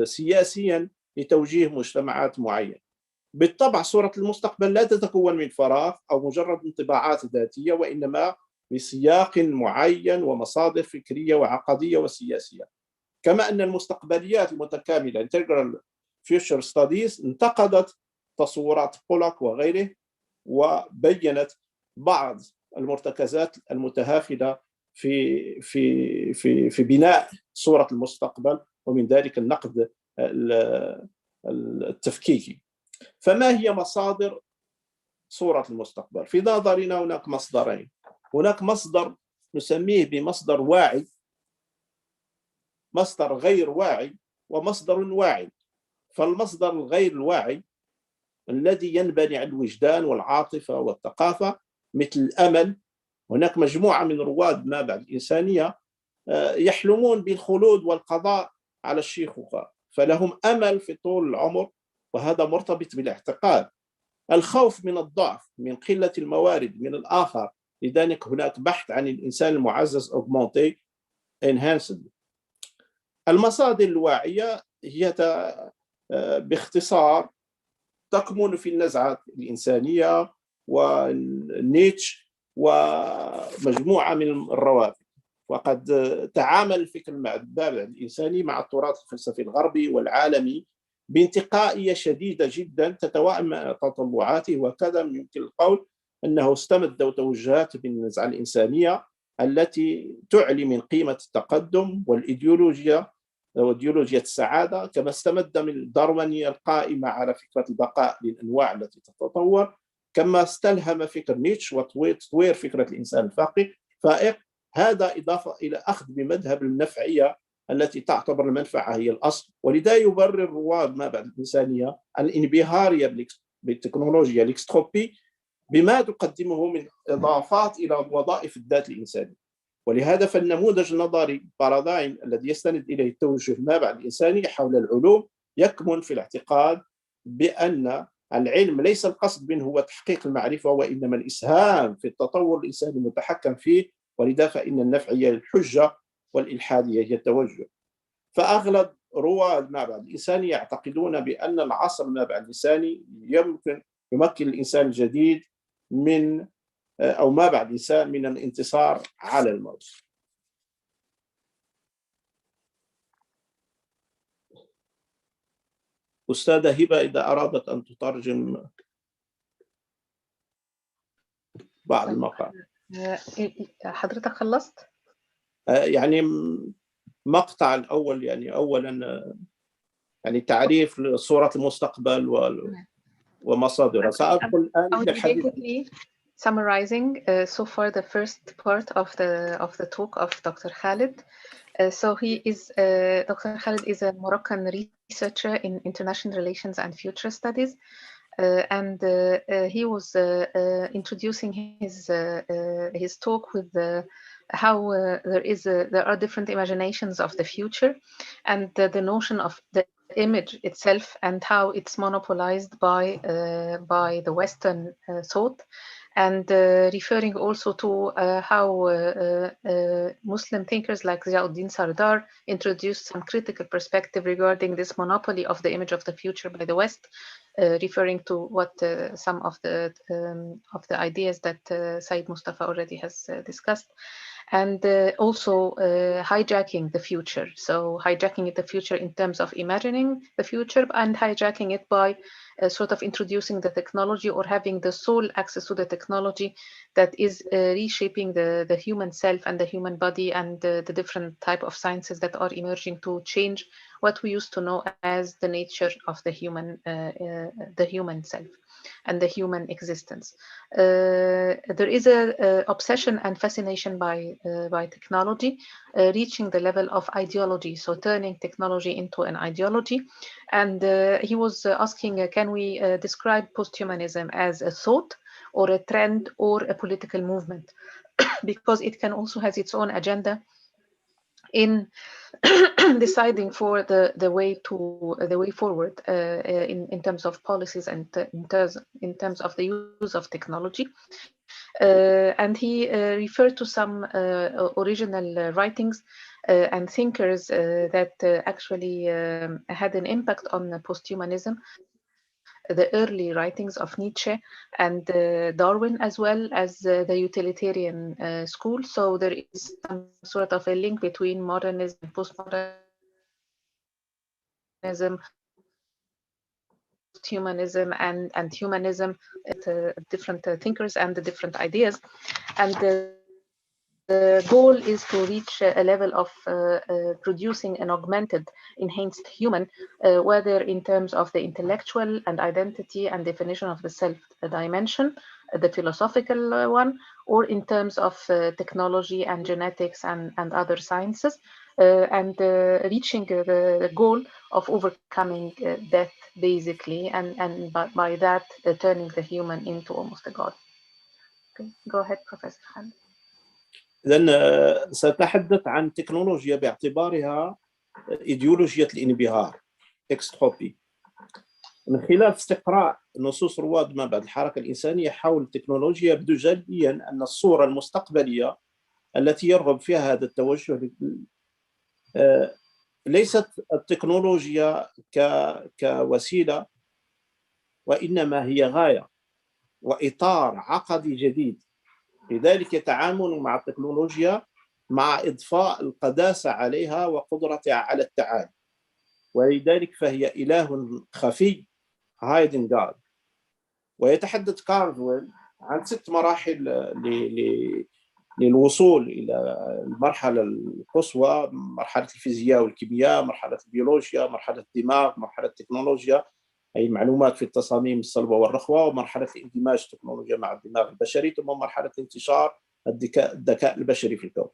سياسيا لتوجيه مجتمعات معينة. بالطبع صورة المستقبل لا تتكون من فراغ أو مجرد انطباعات ذاتية، وإنما بسياق معين ومصادر فكرية وعقدية وسياسية. كما أن المستقبليات المتكاملة Integral Future Studies انتقدت تصورات بولك وغيره، وبينت بعض المرتكزات المتهافته في بناء صورة المستقبل، ومن ذلك النقد التفكيكي. فما هي مصادر صورة المستقبل؟ في نظرنا هناك مصدرين. هناك مصدر نسميه بمصدر واعي، مصدر غير واعي، ومصدر واعي. فالمصدر الغير الواعي الذي ينبني على الوجدان والعاطفة والثقافة مثل الأمل. هناك مجموعة من رواد ما بعد الإنسانية يحلمون بالخلود والقضاء على الشيخوخة، فلهم أمل في طول العمر، وهذا مرتبط بالاعتقاد. الخوف من الضعف، من قلة الموارد، من الآخر، لذلك هناك بحث عن الإنسان المعزز augmenté enhanced. المصادر الواعية هي باختصار تكمن في النزعة الإنسانية ونيتش ومجموعة من الروافد. وقد تعامل الفكر المعدل الإنساني مع التراث الفلسفي الغربي والعالمي بانتقائية شديدة جدا تتوائم مع تطلعاته، وكذا يمكن القول أنه استمد توجهات من النزعة الإنسانية التي تعلي من قيمة التقدم والإيديولوجيا وإيديولوجيا السعادة، كما استمد من الداروينية القائمة على فكرة البقاء للأنواع التي تتطور، كما استلهم فكر نيتش وتطوير فكرة الإنسان الفائق. هذا إضافة إلى أخذ بمذهب النفعية التي تعتبر المنفعة هي الأصل، ولذا يبرر رواد ما بعد الإنسانية الانبهار بالتكنولوجيا الاكستروبي بما تقدمه من إضافات إلى وظائف الذات الإنساني. ولهذا فالنموذج النظري بارادايم الذي يستند إليه التوجه ما بعد الإنساني حول العلوم يكمن في الاعتقاد بأن العلم ليس القصد منه هو تحقيق المعرفة، وإنما الإسهام في التطور الإنساني المتحكم فيه. ولذا فإن النفعية الحجة والإلحادية هي التوجه. فأغلب رواد ما بعد الإنساني يعتقدون بأن العصر ما بعد الإنساني يمكن الإنسان الجديد من أو ما بعد الإنسان من الانتصار على الموت. أستاذة هبة إذا أرادت أن تترجم بعض المقال. حضرتك خلصت؟ يعني مقطع الأول، يعني أولا يعني تعريف صورة المستقبل ومصادرها. سأدخل الآن إلى الحديث. Summarizing so far the first part of the talk of Dr. Khalid. So Dr. Khalid is a Moroccan researcher in international relations and future studies, and he was introducing his talk with how there are different imaginations of the future, and the notion of the image itself and how it's monopolized by the Western thought, and referring also to how Muslim thinkers like Ziauddin Sardar introduced some critical perspective regarding this monopoly of the image of the future by the West, referring to what some of the ideas that Syed Mustafa already has discussed. And also hijacking the future. So hijacking the future in terms of imagining the future, and hijacking it by sort of introducing the technology or having the sole access to the technology that is reshaping the human self and the human body and the different type of sciences that are emerging to change what we used to know as the nature of the human self and the human existence. There is a obsession and fascination by technology, reaching the level of ideology, so turning technology into an ideology. And he was asking, can we describe posthumanism as a thought or a trend or a political movement? Because it can also has its own agenda in deciding for the way forward in terms of policies and in terms of the use of technology. And he referred to some original writings and thinkers that actually had an impact on posthumanism, the early writings of Nietzsche and Darwin, as well as the utilitarian school. So there is some sort of a link between modernism and postmodernism, humanism and humanism, different thinkers and the different ideas. And the goal is to reach a level of producing an augmented, enhanced human, whether in terms of the intellectual and identity and definition of the self dimension, the philosophical one, or in terms of technology and genetics and other sciences, and reaching the goal of overcoming death, basically, and by that turning the human into almost a god. Okay, go ahead, Professor Khalid. إذن سأتحدث عن تكنولوجيا باعتبارها إيديولوجية الانبهار إكستروبي من خلال استقراء نصوص رواد ما بعد الحركة الإنسانية حول التكنولوجيا يبدو جليا أن الصورة المستقبلية التي يرغب فيها هذا التوجه ليست التكنولوجيا كوسيلة، وإنما هي غاية وإطار عقدي جديد. لذلك يتعامل مع التكنولوجيا مع إضفاء القداسة عليها وقدرتها على التعالي، ولذلك فهي إله خفي hiding God. ويتحدث كارزويل عن 6 مراحل للوصول إلى المرحلة القصوى: مرحلة الفيزياء والكيمياء، مرحلة البيولوجيا، مرحلة الدماغ، مرحلة التكنولوجيا أي المعلومات في التصاميم الصلبة والرخوة، ومرحلة الاندماج التكنولوجيا مع الدماغ البشري، ثم مرحلة انتشار الذكاء البشري في الكون.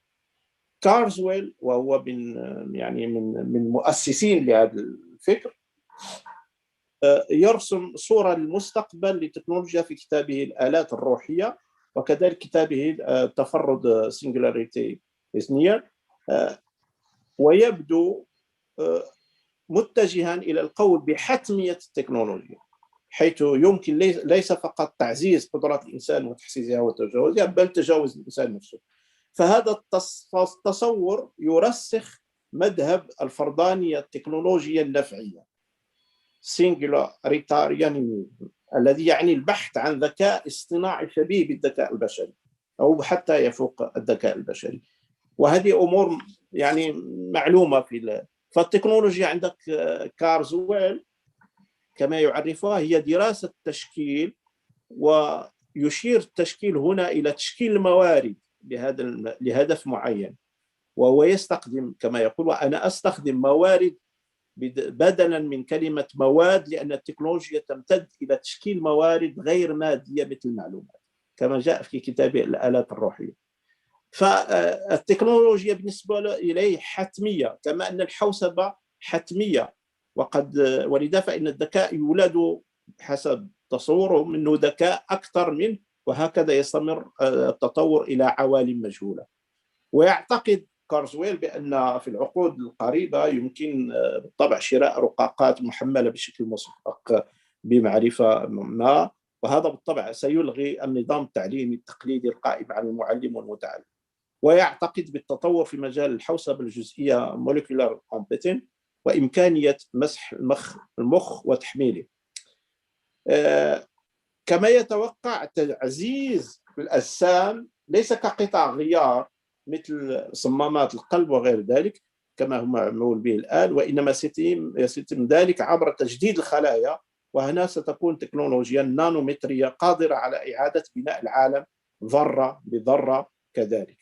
كارزويل وهو من مؤسسين لهذا الفكر يرسم صورة المستقبل للتكنولوجيا في كتابه الآلات الروحية، وكذلك كتابه تفرد singularity is near، ويبدو متجها إلى القول بحتمية التكنولوجيا، حيث يمكن ليس فقط تعزيز قدرات الإنسان وتحسيسها وتجاوزها، بل تجاوز الإنسان نفسه. فهذا التصور يرسخ مذهب الفردانية التكنولوجية النفعية singularitarianism، الذي يعني البحث عن ذكاء اصطناعي شبيه بالذكاء البشري أو حتى يفوق الذكاء البشري. وهذه أمور معلومة فالتكنولوجيا عندك كارزويل كما يعرفها هي دراسة التشكيل، ويشير التشكيل هنا إلى تشكيل الموارد لهدف معين، وهو يستخدم كما يقول وأنا أستخدم موارد بدلا من كلمة مواد، لأن التكنولوجيا تمتد إلى تشكيل موارد غير مادية مثل المعلومات كما جاء في كتاب الآلات الروحية. فالتكنولوجيا بالنسبة إليه حتمية، كما أن الحوسبة حتمية، ولذا فإن الذكاء يولد حسب تصوره منه ذكاء أكثر منه، وهكذا يستمر التطور إلى عوالم مجهولة. ويعتقد كارزويل بأن في العقود القريبة يمكن بالطبع شراء رقاقات محملة بشكل مسبق بمعرفة ما، وهذا بالطبع سيلغي النظام التعليمي التقليدي القائم على المعلم والمتعلم. ويعتقد بالتطور في مجال الحوسبة الجزئية molecular computing وإمكانية مسح المخ وتحميله. كما يتوقع تعزيز الأجسام ليس كقطع غيار مثل صمامات القلب وغير ذلك كما هو معمول به الآن، وإنما سيتم ذلك عبر تجديد الخلايا، وهنا ستكون تكنولوجيا النانومترية قادرة على إعادة بناء العالم ذرة بذرة كذلك.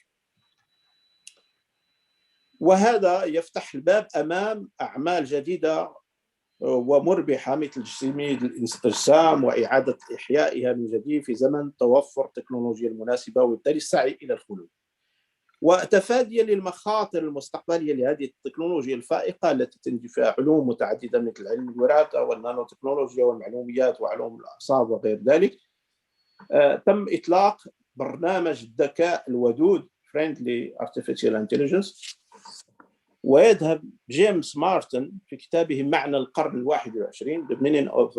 وهذا يفتح الباب أمام أعمال جديدة ومربحة مثل تجسيد الأجسام وإعادة إحيائها من جديد في زمن توفر التكنولوجيا المناسبة، وبالتالي السعي إلى الخلود. وتفاديا للمخاطر المستقبلية لهذه التكنولوجيا الفائقة التي تنتج فيها علوم متعددة مثل علم الوراثة والنانو تكنولوجيا والمعلوميات وعلوم الأعصاب وغير ذلك، تم إطلاق برنامج الذكاء الودود Friendly Artificial Intelligence ويذهب جيمس مارتن في كتابه معنى القرن ال21 The Meaning of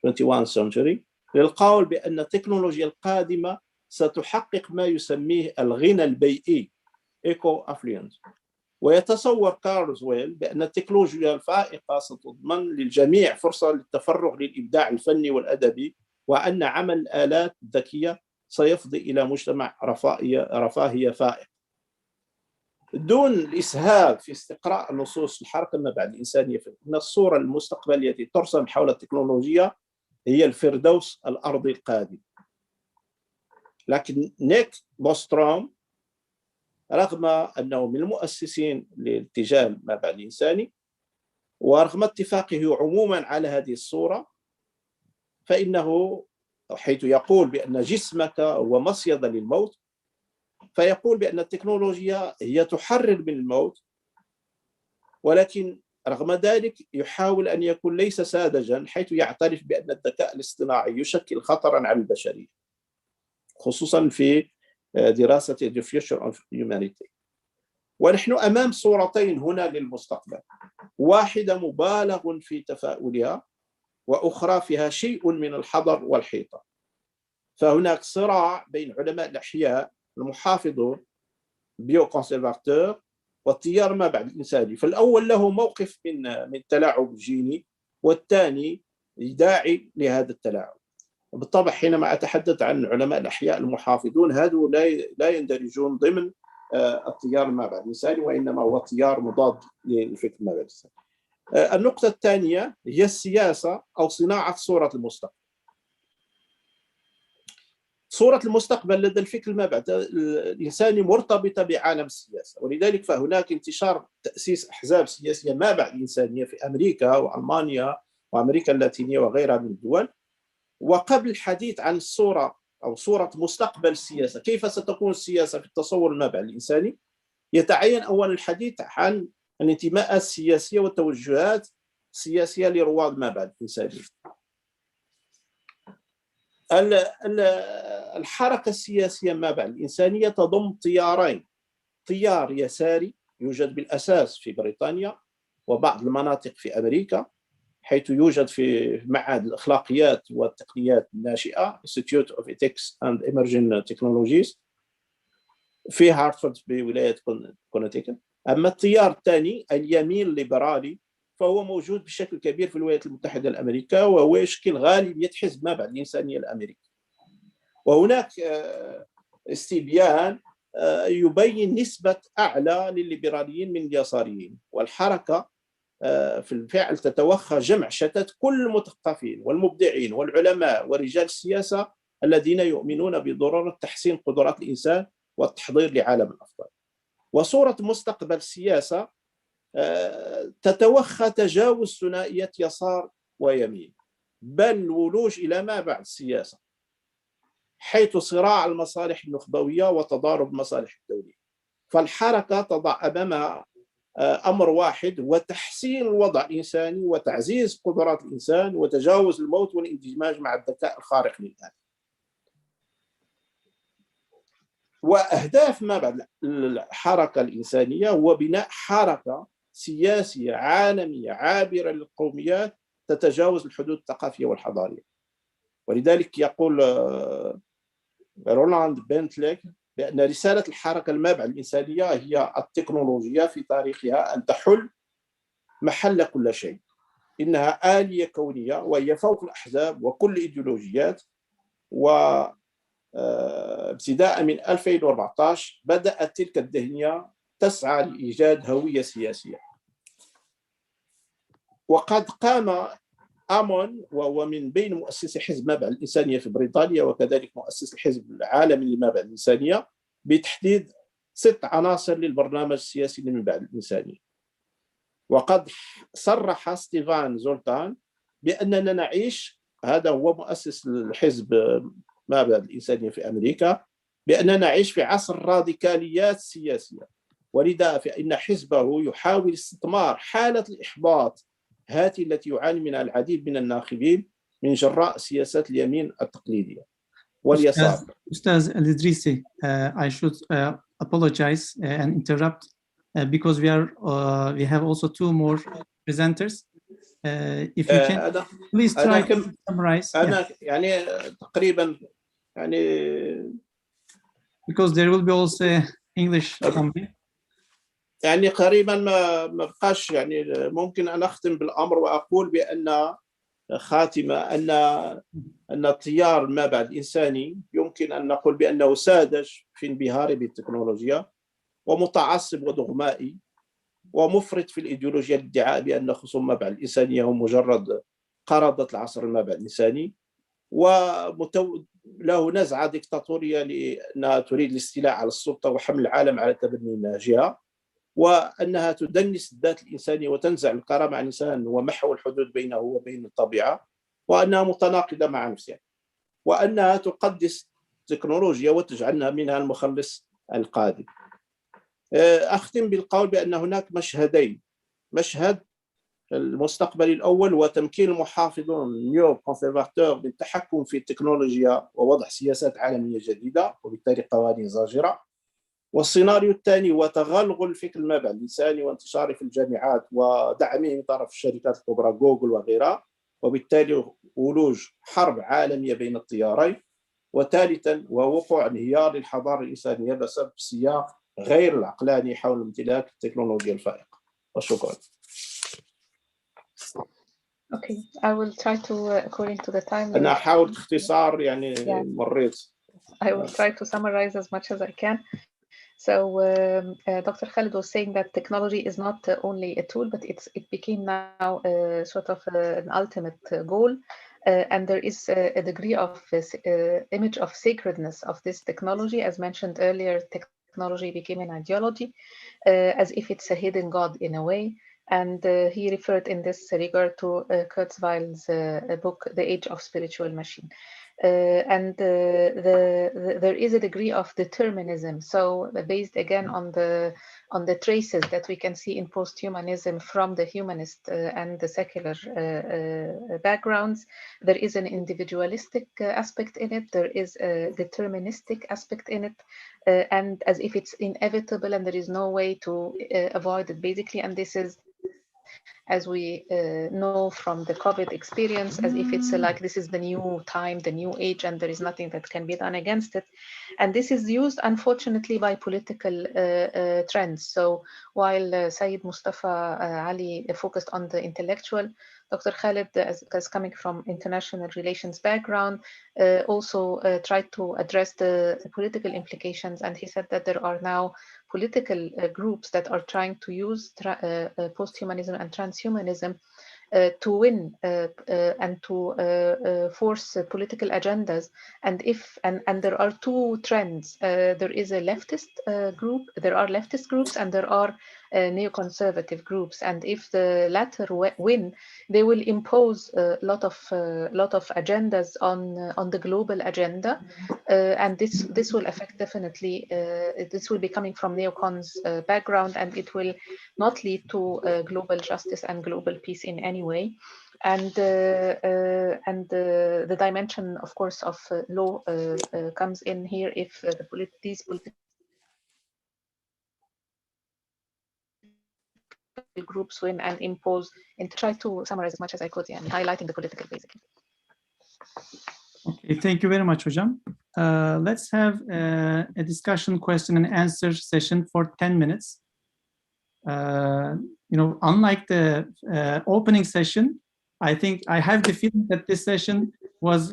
21st Century للقول بأن التكنولوجيا القادمة ستحقق ما يسميه الغنى البيئي Eco Affluence. ويتصور كارلويل بأن التكنولوجيا الفائقة ستضمن للجميع فرصة للتفرغ للإبداع الفني والأدبي، وأن عمل الآلات الذكية سيفضي إلى مجتمع رفاهية فائق. دون الإسهاب في استقراء نصوص الحركة ما بعد الإنسانية، فإن الصورة المستقبلية التي ترسم حول التكنولوجيا هي الفردوس الأرضي القادم. لكن نيك بوستروم رغم أنه من المؤسسين للاتجاه ما بعد الإنساني ورغم اتفاقه عموما على هذه الصورة، فإنه حيث يقول بأن جسمك هو مصيدة للموت، فيقول بأن التكنولوجيا هي تحرر من الموت، ولكن رغم ذلك يحاول أن يكون ليس ساذجا، حيث يعترف بأن الذكاء الاصطناعي يشكل خطرا على البشرية، خصوصا في دراسة The Future of Humanity. ونحن أمام صورتين هنا للمستقبل، واحدة مبالغ في تفاؤلها وأخرى فيها شيء من الحذر والحيطة. فهناك صراع بين علماء الأحياء المحافظون بيو كونسيرفاتور والتيار ما بعد الإنساني، فالأول له موقف من التلاعب الجيني، والثاني داعي لهذا التلاعب. بالطبع حينما أتحدث عن علماء الأحياء المحافظون، هذو لا يندرجون ضمن التيار ما بعد الإنساني، وإنما هو تيار مضاد للفكر ما بعد الإنساني. النقطة الثانية هي السياسة أو صناعة صورة المستقبل. صورة المستقبل لدى الفكر ما بعد الإنساني مرتبطة بعالم السياسة، ولذلك فهناك انتشار تأسيس أحزاب سياسية ما بعد الإنسانية في أمريكا وألمانيا وأمريكا اللاتينية وغيرها من الدول. وقبل الحديث عن الصورة أو صورة مستقبل السياسة، كيف ستكون السياسة في التصور ما بعد الإنساني، يتعين أولا الحديث عن الانتماءات السياسية والتوجهات السياسية لرواد ما بعد الإنساني. الحركة السياسية ما بعد الإنسانية تضم تيارين، تيار يساري يوجد بالأساس في بريطانيا وبعض المناطق في أمريكا، حيث يوجد في معهد الأخلاقيات والتقنيات الناشئة Institute of Ethics and Emerging Technologies في هارتفورد بولاية كونتيكت. أما التيار الثاني اليمين الليبرالي فهو موجود بشكل كبير في الولايات المتحدة الأمريكية، وهو يشكل غالبية حزب ما بعد الإنسانية الأمريكي. وهناك استبيان يبين نسبة أعلى للليبراليين من اليساريين، والحركة في الفعل تتوخى جمع شتات كل المثقفين والمبدعين والعلماء ورجال السياسة الذين يؤمنون بضرورة تحسين قدرات الإنسان والتحضير لعالم الأفضل. وصورة مستقبل السياسة تتوخى تجاوز ثنائية يسار ويمين، بل الولوج إلى ما بعد السياسة، حيث صراع المصالح النخبوية وتضارب المصالح الدولية. فالحركة تضع أمامها أمر واحد، وتحسين الوضع الإنساني وتعزيز قدرات الإنسان وتجاوز الموت والاندماج مع الذكاء الخارق للآن. وأهداف ما بعد الحركة الإنسانية هو بناء حركة سياسية عالمية عابرة للقوميات تتجاوز الحدود الثقافية والحضارية. ولذلك يقول رولاند بنتليك بأن رسالة الحركة ما بعد الإنسانية هي التكنولوجيا في تاريخها أن تحل محل كل شيء، إنها آلية كونية وهي فوق الأحزاب وكل الإيديولوجيات. وابتداء من 2014 بدأت تلك الذهنية تسعى لإيجاد هوية سياسية. وقد قام آمون، وهو من بين مؤسسي حزب ما بعد الإنسانية في بريطانيا وكذلك مؤسس الحزب العالمي لما بعد الإنسانية، بتحديد 6 عناصر للبرنامج السياسي لما بعد الإنسانية. وقد صرح ستيفان زولتان بأننا نعيش، هذا هو مؤسس الحزب ما بعد الإنسانية في أمريكا، بأننا نعيش في عصر الراديكاليات السياسية، ولذا فإن حزبه يحاول استثمار حالة الإحباط هذه التي يعاني منها العديد من الناخبين من جراء سياسات اليمين التقليدية واليسار. Ustaz Elidrissi, I should apologize and interrupt because we have also two more presenters. If you can please try to summarize. أنا يعني تقريبا يعني because there will be also English coming. يعني قريبا ما بقاش يعني ممكن أن أختم بالأمر وأقول بأن خاتمة أن التيار ما بعد الإنساني يمكن أن نقول بأنه ساذج في انبهاره بالتكنولوجيا ومتعصب ودغمائي ومفرط في الإيديولوجيا الادعاء بأن خصوم ما بعد الإنسانية هم مجرد قردة العصر ما بعد الإنساني له نزعة ديكتاتورية لأنها تريد الاستيلاء على السلطة وحمل العالم على تبني نهجها وأنها تدنس الذات الإنسانية وتنزع الكرامة عن الإنسان ومحو الحدود بينه وبين الطبيعة وأنها متناقضة مع نفسها وأنها تقدس التكنولوجيا وتجعلها منها المخلص القادم. أختم بالقول بأن هناك مشهدين، مشهد المستقبل الأول وتمكين المحافظون النيو كونسيرفاتور بالتحكم في التكنولوجيا ووضع سياسات عالمية جديدة وبالتالي قوانين زاجرة، والسيناريو الثاني هو تغلغل الفكر ما بعد الإنساني وانتشاره في الجامعات ودعمه من طرف الشركات الكبرى جوجل وغيرها وبالتالي ولوج حرب عالمية بين التيارين، وثالثا ووقوع انهيار للحضارة الإنسانية بسبب سياق غير العقلاني حول امتلاك التكنولوجيا الفائقة. وشكرا. Okay, I will try to according to the time. أنا حاولت اختصار يعني مريت. I will try to summarize as much as I can. So Dr. Khalid was saying that technology is not only a tool, but it became now sort of an ultimate goal. And there is a degree of image of sacredness of this technology. As mentioned earlier, technology became an ideology, as if it's a hidden god in a way. And he referred in this regard to Kurzweil's book, The Age of Spiritual Machine. There is a degree of determinism, so based again on the traces that we can see in posthumanism from the humanist and the secular backgrounds. There is an individualistic aspect in it, there is a deterministic aspect in it, and as if it's inevitable and there is no way to avoid it basically, and this is, as we know from the COVID experience, as if it's like this is the new time, the new age, and there is nothing that can be done against it. And this is used, unfortunately, by political trends. So while Syed Mustafa Ali focused on the intellectual, Dr. Khalid, as coming from international relations background, also tried to address the political implications. And he said that there are now political groups that are trying to use posthumanism and transhumanism to win and to force political agendas. And there are two trends. There is a leftist group, there are leftist groups, and there are neoconservative groups. And if the latter win, they will impose a lot of agendas on the global agenda, and this will affect definitely. This will be coming from neocons background, and it will not lead to global justice and global peace in any way. And the dimension, of course, of law comes in here if these political groups win and impose, and try to summarize as much as I could, and highlighting the political basically. Okay, thank you very much, Hojam. Let's have a discussion, question and answer session for 10 minutes. Unlike the opening session, I think I have the feeling that this session was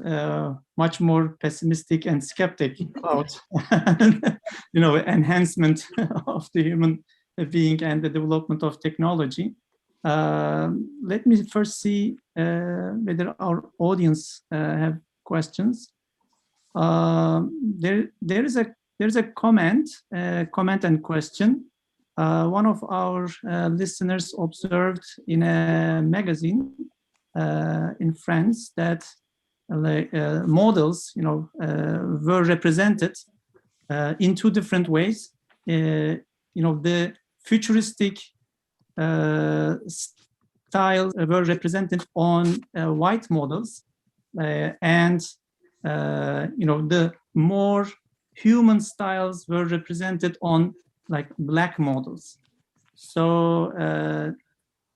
much more pessimistic and skeptic about, enhancement of the human being and the development of technology. Let me first see whether our audience have questions. There is a comment and question. One of our listeners observed in a magazine in France that models, were represented in two different ways. The futuristic styles were represented on white models, and the more human styles were represented on like black models. So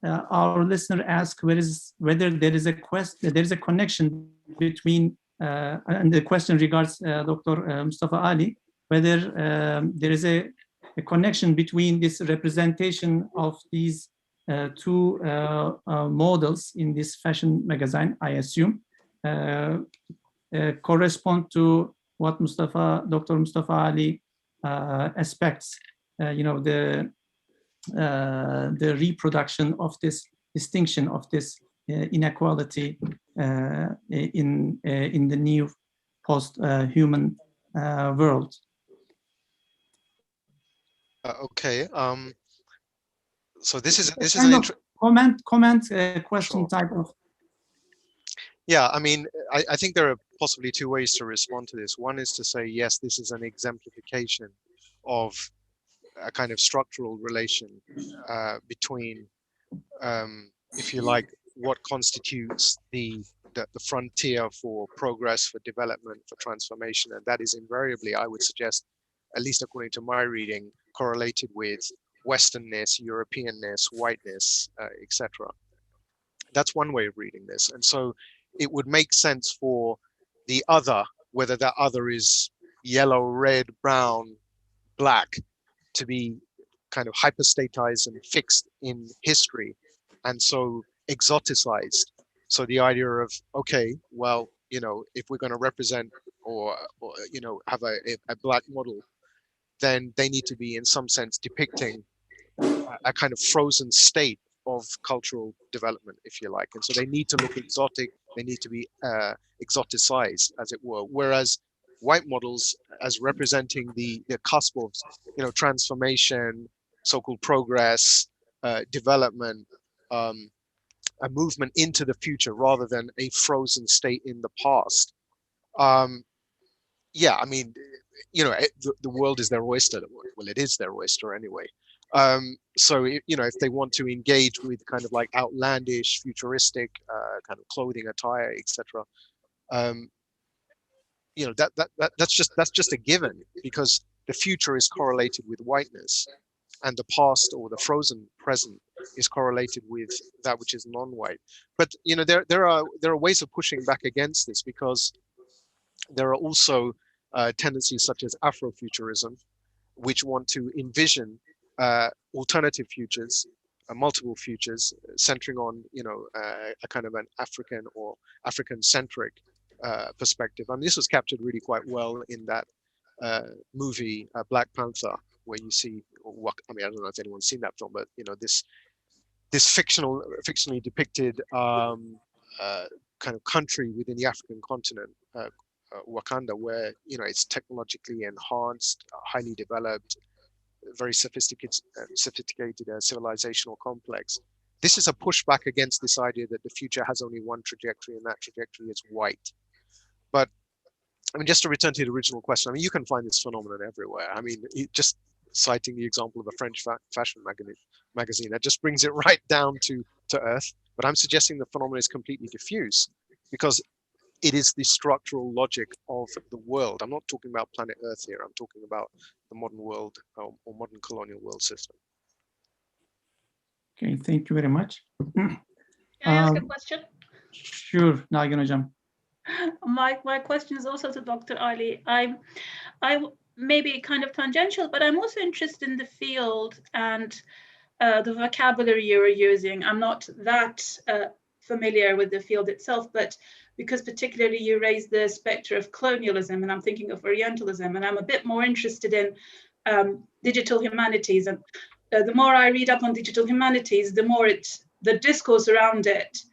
our listener asked whether there is a connection between, and the question regards Dr. Mustafa Ali, whether there is a connection between this representation of these two models in this fashion magazine, I assume, correspond to what Dr. Mustafa Ali aspects, the reproduction of this distinction, of this inequality in the new post-human world. Okay. So this is an comment question Sure. type of. Yeah, I mean, I think there are possibly two ways to respond to this. One is to say, yes, this is an exemplification of a kind of structural relation between, if you like, what constitutes the frontier for progress, for development, for transformation, and that is invariably, I would suggest, at least according to my reading, correlated with Westernness, Europeanness, whiteness, etc. That's one way of reading this, and so it would make sense for the other, whether that other is yellow, red, brown, black, to be kind of hyperstatized and fixed in history, and so exoticized. So the idea of, okay, well, if we're going to represent or have a black model, then they need to be in some sense depicting a kind of frozen state of cultural development, if you like. And so they need to look exotic, they need to be exoticized, as it were. Whereas white models, as representing the cusp of transformation, so-called progress, development, a movement into the future rather than a frozen state in the past. Yeah, I mean, the world is their oyster. Well, it is their oyster anyway. So if they want to engage with kind of like outlandish, futuristic kind of clothing, attire, etc., that's just a given, because the future is correlated with whiteness, and the past or the frozen present is correlated with that which is non-white. But there are ways of pushing back against this, because there are also tendencies such as Afrofuturism, which want to envision alternative futures, multiple futures, centering on a kind of an African or African-centric perspective. I mean, this was captured really quite well in that movie Black Panther, where you see, I mean, I don't know if anyone's seen that film, but this fictionally depicted kind of country within the African continent, Wakanda, where it's technologically enhanced, highly developed, very sophisticated civilizational complex. This is a pushback against this idea that the future has only one trajectory, and that trajectory is white. But I mean, just to return to the original question, I mean, you can find this phenomenon everywhere. I mean, just citing the example of a French fashion magazine, that just brings it right down to earth. But I'm suggesting the phenomenon is completely diffuse, because it is the structural logic of the world. I'm not talking about planet Earth here. I'm talking about the modern world or modern colonial world system. Okay, thank you very much. Can I ask a question? Sure, Nagihan Hocam. My question is also to Dr. Ali. I maybe kind of tangential, but I'm also interested in the field and the vocabulary you were using. I'm not that familiar with the field itself, but because particularly you raised the specter of colonialism, and I'm thinking of Orientalism, and I'm a bit more interested in digital humanities. And the more I read up on digital humanities, the more the discourse around it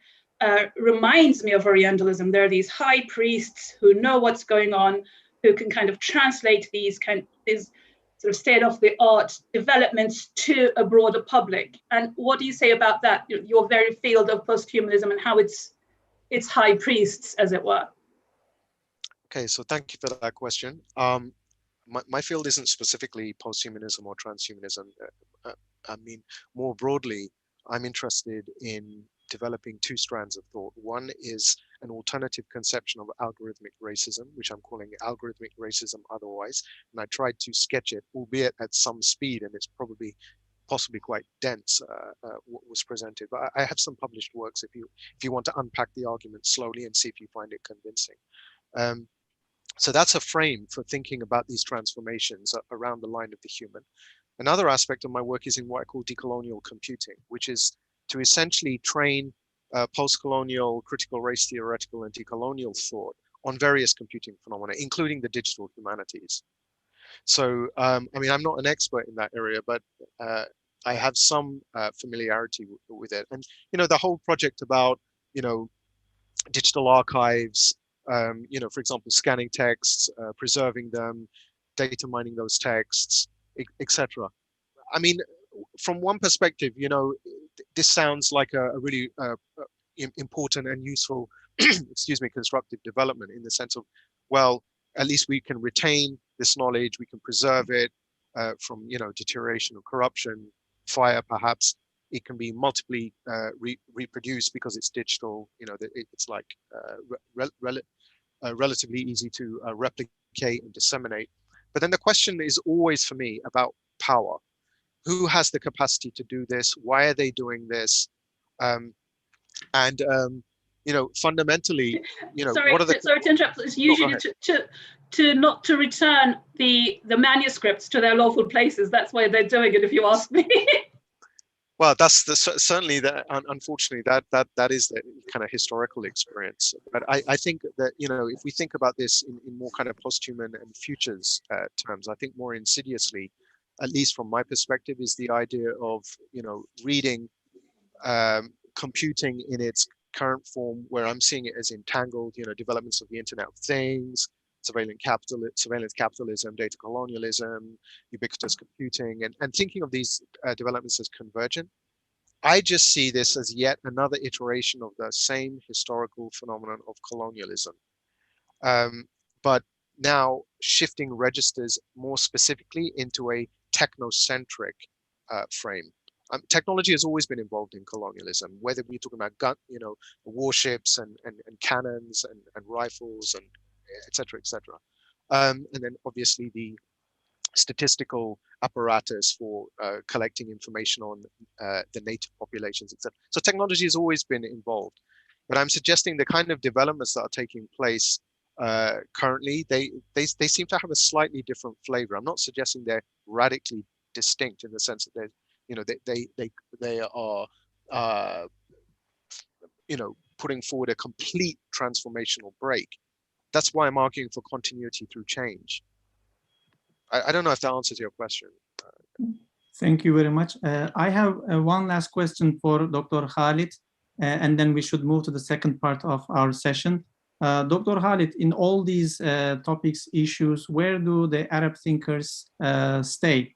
reminds me of Orientalism. There are these high priests who know what's going on, who can kind of translate these sort of state-of-the-art developments to a broader public. And what do you say about that, your very field of posthumanism, and how it's high priests, as it were? Okay, so thank you for that question. My field isn't specifically posthumanism or transhumanism. I mean, more broadly, I'm interested in developing two strands of thought. One is an alternative conception of algorithmic racism, which I'm calling algorithmic racism otherwise. And I tried to sketch it, albeit at some speed, and it's probably possibly quite dense was presented. But I have some published works if you want to unpack the argument slowly and see if you find it convincing. So that's a frame for thinking about these transformations around the line of the human. Another aspect of my work is in what I call decolonial computing, which is to essentially train post-colonial critical race theoretical and decolonial thought on various computing phenomena, including the digital humanities. So, I mean, I'm not an expert in that area, but I have some familiarity with it. And, you know, the whole project about, you know, digital archives, you know, for example, scanning texts, preserving them, data mining those texts, etc. I mean, from one perspective, you know, this sounds like a really important and useful, excuse me, constructive development in the sense of, well, at least we can retain this knowledge, we can preserve it from, you know, deterioration or corruption, fire perhaps. It can be multiply reproduced because it's digital. You know, it's like relatively easy to replicate and disseminate. But then the question is always for me about power. Who has the capacity to do this? Why are they doing this? You know, fundamentally, you know, sorry, what are the... Sorry to interrupt. It's usually to not to return the manuscripts to their lawful places. That's why they're doing it, if you ask me. Well, that's certainly that. Unfortunately, that is the kind of historical experience. But I think that, you know, if we think about this in more kind of posthuman and futures terms, I think more insidiously, at least from my perspective, is the idea of, you know, reading computing in its current form, where I'm seeing it as entangled, you know, developments of the Internet of Things, surveillance capitalism, data colonialism, ubiquitous computing, and thinking of these developments as convergent. I just see this as yet another iteration of the same historical phenomenon of colonialism, but now shifting registers more specifically into a technocentric frame. Technology has always been involved in colonialism, whether we're talking about warships and cannons and rifles and et cetera, and then obviously the statistical apparatus for collecting information on the native populations, etc. So technology has always been involved, but I'm suggesting the kind of developments that are taking place currently, they seem to have a slightly different flavor. I'm not suggesting they're radically distinct in the sense that they're, you know, they are you know, putting forward a complete transformational break. That's why I'm arguing for continuity through change. I don't know if that answers your question. Thank you very much. I have one last question for Dr. Khalid, and then we should move to the second part of our session. Dr. Khalid, in all these topics, issues, where do the Arab thinkers stay?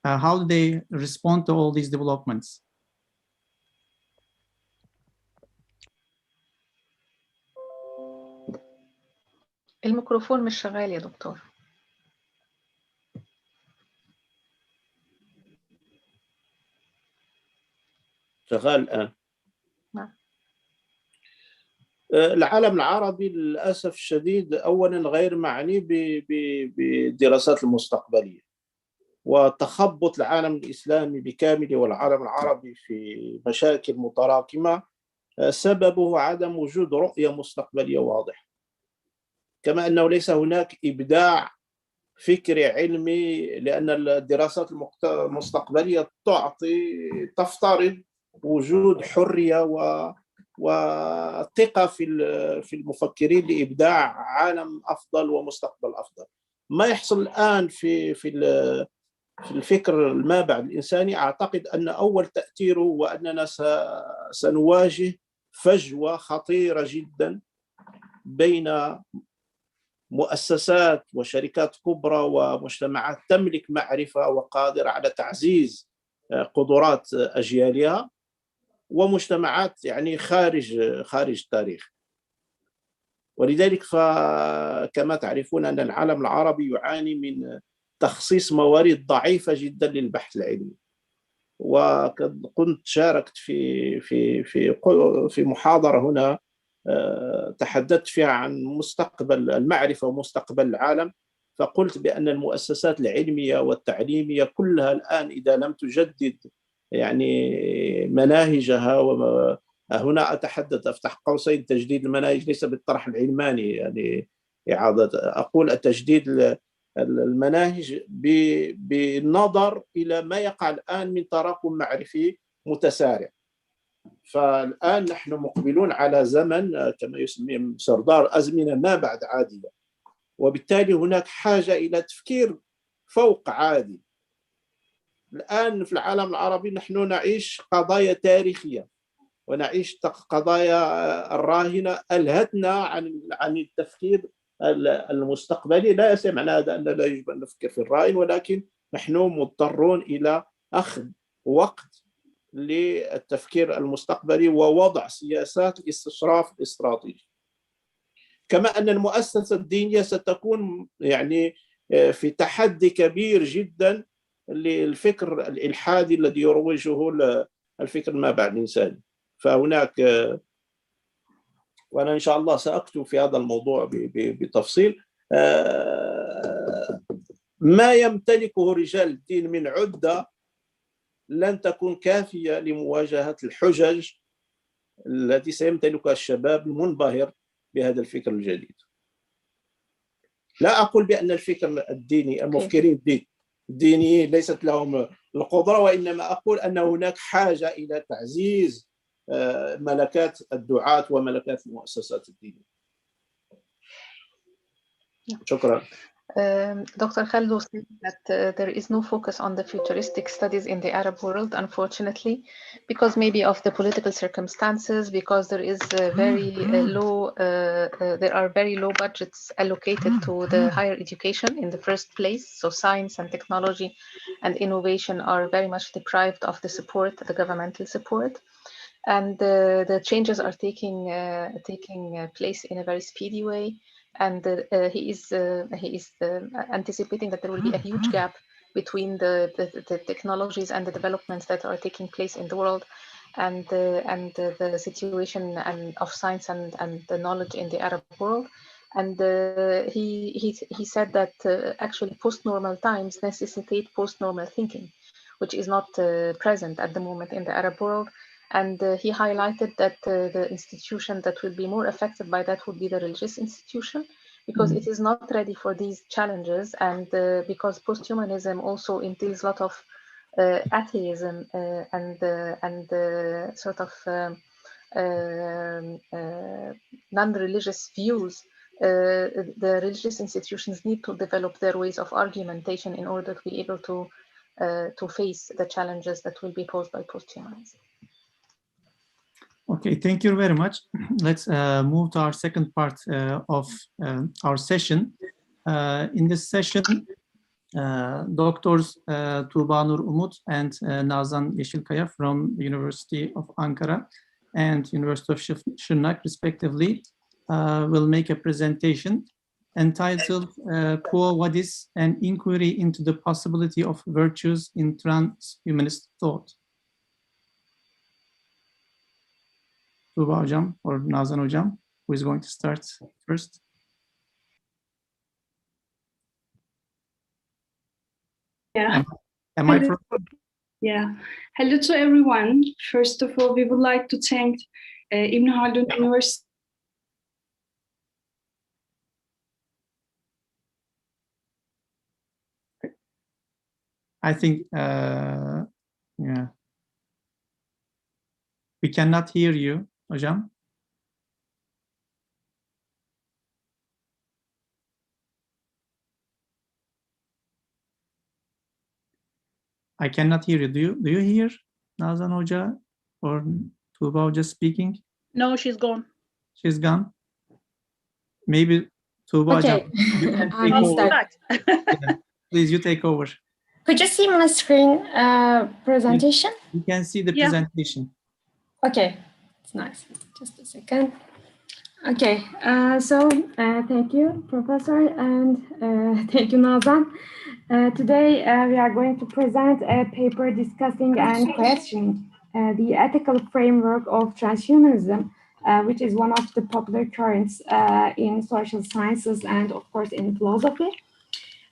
How do they respond to all these developments? الميكروفون مش شغال يا دكتور. شغال الآن. العالم العربي للأسف الشديد أولا غير معني بالدراسات المستقبلية، وتخبط العالم الإسلامي بكامله والعالم العربي في مشاكل متراكمة سببه عدم وجود رؤية مستقبلية واضحة، كما أنه ليس هناك إبداع فكري علمي، لأن الدراسات المستقبلية تفترض وجود حرية وثقة في المفكرين لإبداع عالم أفضل ومستقبل أفضل. ما يحصل الآن في الفكر ما بعد الإنساني، أعتقد أن أول تأثيره وأننا سنواجه فجوة خطيرة جدا بين مؤسسات وشركات كبرى ومجتمعات تملك معرفة وقادرة على تعزيز قدرات أجيالها، ومجتمعات يعني خارج التاريخ. ولذلك فكما تعرفون أن العالم العربي يعاني من تخصيص موارد ضعيفة جدا للبحث العلمي. وكنت شاركت في محاضرة هنا تحدثت فيها عن مستقبل المعرفة ومستقبل العالم، فقلت بأن المؤسسات العلمية والتعليمية كلها الآن إذا لم تجدد يعني مناهجها، هنا أتحدث أفتح قوسين تجديد المناهج ليس بالطرح العلماني، يعني إعادة أقول التجديد المناهج بالنظر إلى ما يقع الآن من تراكم معرفي متسارع. فالآن نحن مقبلون على زمن كما يسميه سردار أزمنة ما بعد عادية، وبالتالي هناك حاجة إلى تفكير فوق عادي. الآن في العالم العربي نحن نعيش قضايا تاريخية ونعيش قضايا الراهنة ألهتنا عن التفكير المستقبلي. لا يسمعنا هذا أن لا يجب أن نفكر في الراهن، ولكن نحن مضطرون إلى أخذ وقت للتفكير المستقبلي ووضع سياسات الاستشراف الاستراتيجي. كما أن المؤسسة الدينية ستكون يعني في تحدي كبير جدا للفكر الإلحادي الذي يروجه الفكر ما بعد الإنساني. فهناك، وأنا إن شاء الله سأكتب في هذا الموضوع بتفصيل، ما يمتلكه رجال الدين من عدة لن تكون كافية لمواجهة الحجج التي سيمتلكها الشباب المنبهر بهذا الفكر الجديد. لا أقول بأن الفكر الديني المفكرين الدينيين ليست لهم القدرة، وإنما أقول أن هناك حاجة إلى تعزيز ملكات الدعاة وملكات المؤسسات الدينية. شكرا. Dr. Khalid was saying that there is no focus on the futuristic studies in the Arab world, unfortunately, because maybe of the political circumstances, because there is there are very low budgets allocated to the higher education in the first place. So science and technology and innovation are very much deprived of the support, the governmental support. And the changes are taking place in a very speedy way. And he is anticipating that there will be a huge gap between the technologies and the developments that are taking place in the world and the situation of science and the knowledge in the Arab world. And he said that actually post-normal times necessitate post-normal thinking, which is not present at the moment in the Arab world. And he highlighted that the institution that will be more affected by that would be the religious institution, because it is not ready for these challenges, and because posthumanism also entails a lot of atheism and sort of non-religious views. The religious institutions need to develop their ways of argumentation in order to be able to face the challenges that will be posed by posthumanism. Okay, thank you very much. Let's move to our second part of our session. In this session, Doctors Tuba Umut and Nazan Yeşilkaya from the University of Ankara and University of Şırnak, respectively, will make a presentation entitled Vadis, an inquiry into the possibility of virtues in transhumanist thought. Tuba Hocam or Nazan Hocam, who is going to start first? Yeah. Am I from? Yeah. Hello to everyone. First of all, we would like to thank Ibn Haldun University. I think, yeah. We cannot hear you, Hocam. I cannot hear you. Do you hear Nazan Hoca or Tuba Hoca speaking? No, she's gone. She's gone. Maybe Tuba Okay. Hoca, you can take over. Yeah. Please, you take over. Could you see my screen presentation? You can see the presentation. Okay, it's nice. Just a second. Okay, thank you, Professor, and thank you, Nazan. Today, we are going to present a paper discussing and questioning the ethical framework of transhumanism, which is one of the popular currents in social sciences and, of course, in philosophy.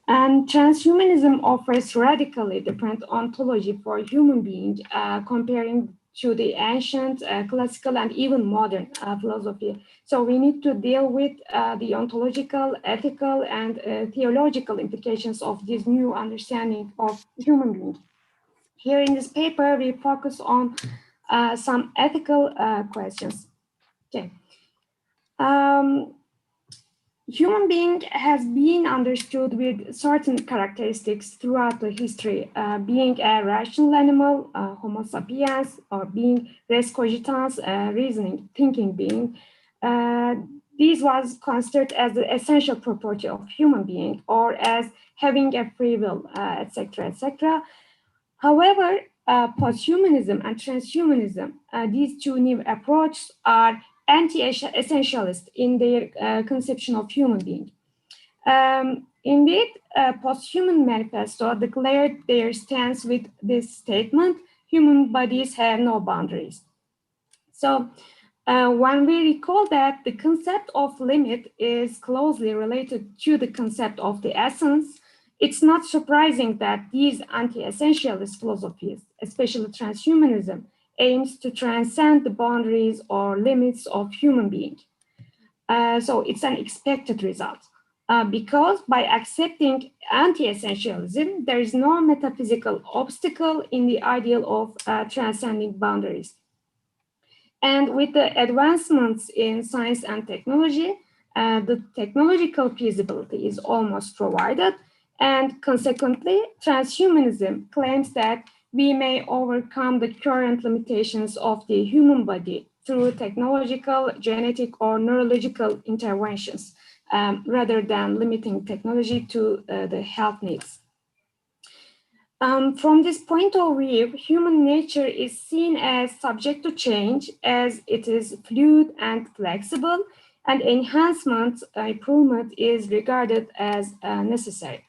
And transhumanism offers radically different ontology for human being, comparing to the ancient, classical, and even modern philosophy. So we need to deal with the ontological, ethical, and theological implications of this new understanding of human being. Here in this paper, we focus on some ethical questions. Okay. Human being has been understood with certain characteristics throughout the history, being a rational animal, Homo sapiens, or being res cogitans, reasoning, thinking being. This was considered as the essential property of human being, or as having a free will, etc., etc. However, posthumanism and transhumanism, these two new approaches are anti-essentialist in their conception of human being. Indeed, Posthuman Manifesto declared their stance with this statement: human bodies have no boundaries. So when we recall that the concept of limit is closely related to the concept of the essence, it's not surprising that these anti-essentialist philosophies, especially transhumanism, aims to transcend the boundaries or limits of human being. So it's an expected result, because by accepting anti-essentialism, there is no metaphysical obstacle in the ideal of transcending boundaries. And with the advancements in science and technology, the technological feasibility is almost provided. And consequently, transhumanism claims that we may overcome the current limitations of the human body through technological, genetic, or neurological interventions, rather than limiting technology to the health needs. From this point of view, human nature is seen as subject to change, as it is fluid and flexible, and enhancement, improvement is regarded as necessary.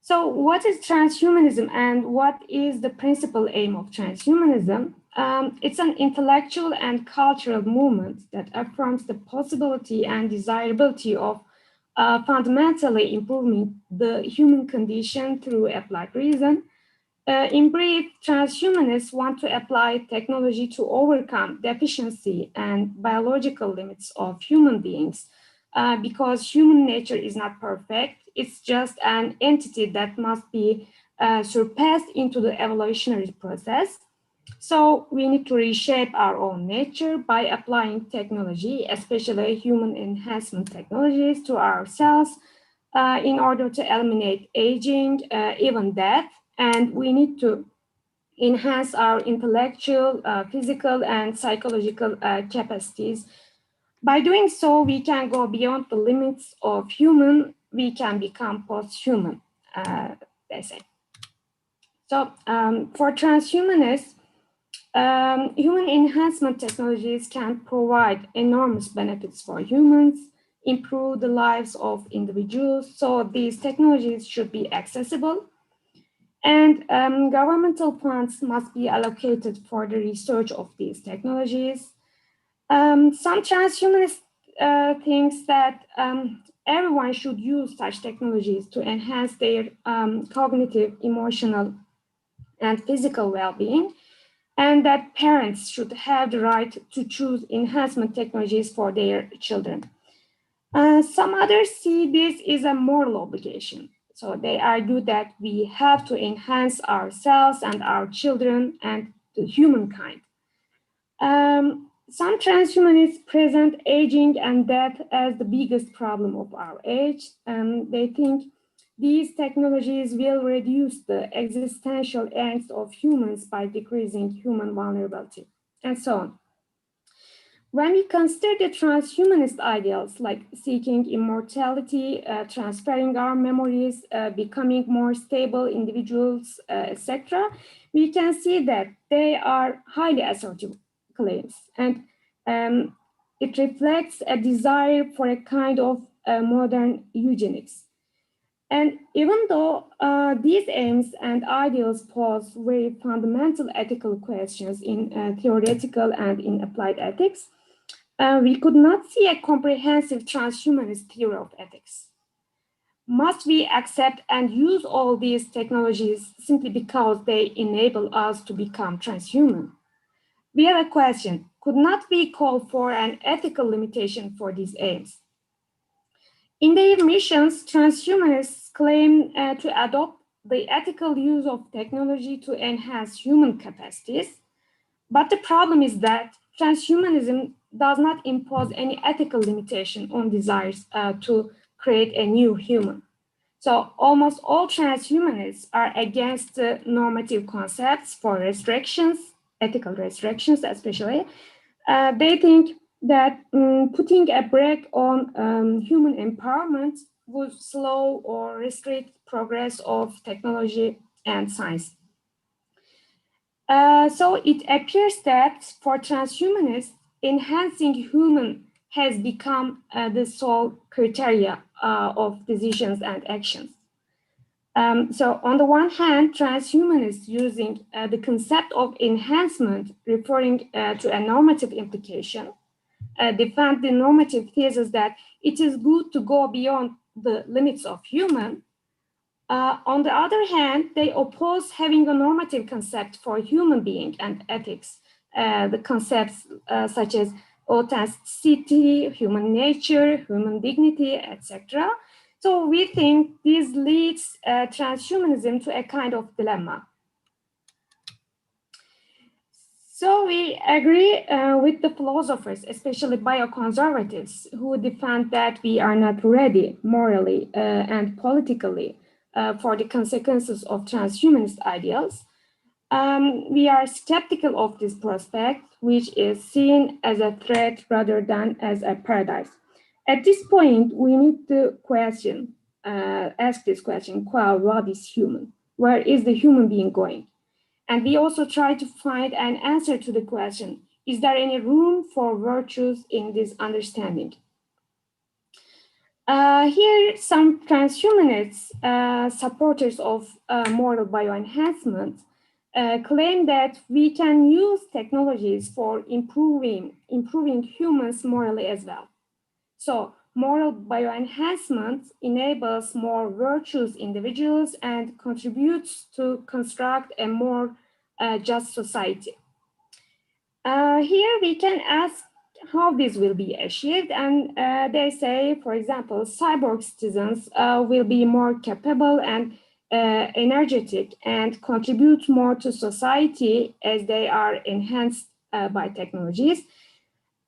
So what is transhumanism and what is the principal aim of transhumanism? It's an intellectual and cultural movement that affirms the possibility and desirability of fundamentally improving the human condition through applied reason. In brief, transhumanists want to apply technology to overcome deficiency and biological limits of human beings, because human nature is not perfect. It's just an entity that must be surpassed into the evolutionary process. So we need to reshape our own nature by applying technology, especially human enhancement technologies, to ourselves in order to eliminate aging, even death. And we need to enhance our intellectual, physical, and psychological capacities. By doing so, we can go beyond the limits of human. We can become post-human, they say. So for transhumanists, human enhancement technologies can provide enormous benefits for humans, improve the lives of individuals. So these technologies should be accessible. And governmental funds must be allocated for the research of these technologies. Some transhumanists think that everyone should use such technologies to enhance their cognitive, emotional, and physical well-being, and that parents should have the right to choose enhancement technologies for their children. Some others see this as a moral obligation. So they argue that we have to enhance ourselves and our children and the humankind. Some transhumanists present aging and death as the biggest problem of our age. They think these technologies will reduce the existential angst of humans by decreasing human vulnerability, and so on. When we consider the transhumanist ideals like seeking immortality, transferring our memories, becoming more stable individuals, etc., we can see that they are highly assertive claims, and it reflects a desire for a kind of modern eugenics. And even though these aims and ideals pose very fundamental ethical questions in theoretical and in applied ethics, we could not see a comprehensive transhumanist theory of ethics. Must we accept and use all these technologies simply because they enable us to become transhuman? We have a question. Could not we call for an ethical limitation for these aims? In their missions, transhumanists claim to adopt the ethical use of technology to enhance human capacities. But the problem is that transhumanism does not impose any ethical limitation on desires to create a new human. So almost all transhumanists are against the normative concepts for restrictions, ethical restrictions especially. They think that putting a brake on human empowerment would slow or restrict progress of technology and science. So it appears that for transhumanists, enhancing human has become the sole criteria of decisions and actions. So on the one hand, transhumanists using the concept of enhancement referring to a normative implication defend the normative thesis that it is good to go beyond the limits of human. On the other hand, they oppose having a normative concept for human being and ethics, the concepts such as authenticity, human nature, human dignity, etc. So we think this leads transhumanism to a kind of dilemma. So we agree with the philosophers, especially bioconservatives, who defend that we are not ready morally and politically for the consequences of transhumanist ideals. We are skeptical of this prospect, which is seen as a threat rather than as a paradise. At this point, we need to ask this question, what is human? Where is the human being going? And we also try to find an answer to the question, is there any room for virtues in this understanding? Here, some transhumanists, supporters of moral bioenhancement, claim that we can use technologies for improving humans morally as well. So moral bioenhancement enables more virtuous individuals and contributes to construct a more just society. Here we can ask how this will be achieved, and they say, for example, cyborg citizens will be more capable and energetic and contribute more to society as they are enhanced by technologies.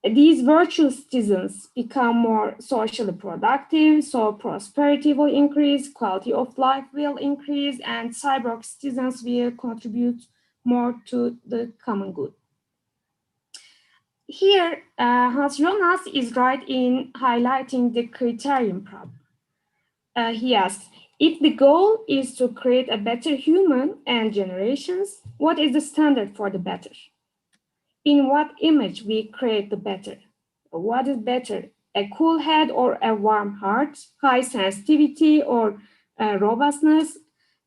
These virtuous citizens become more socially productive, so prosperity will increase, quality of life will increase, and cyborg citizens will contribute more to the common good. Here, Hans Jonas is right in highlighting the criterion problem. He asks, if the goal is to create a better human and generations, what is the standard for the better? In what image we create the better? What is better, a cool head or a warm heart, high sensitivity or robustness,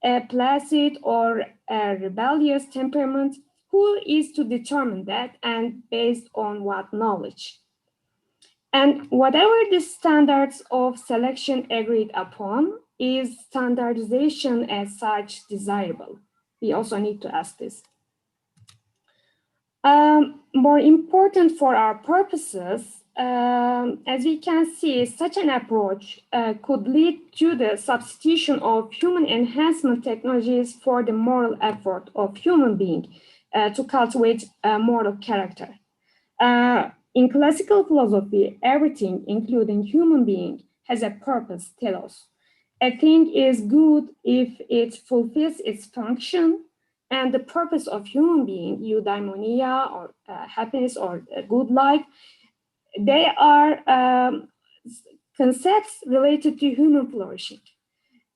a placid or a rebellious temperament? Who is to determine that, and based on what knowledge? And whatever the standards of selection agreed upon, is standardization as such desirable? We also need to ask this. More important for our purposes, as we can see, such an approach could lead to the substitution of human enhancement technologies for the moral effort of human being to cultivate moral character. In classical philosophy, everything, including human being, has a purpose, telos. A thing is good if it fulfills its function, and the purpose of human being, eudaimonia, or happiness, or a good life, they are concepts related to human flourishing.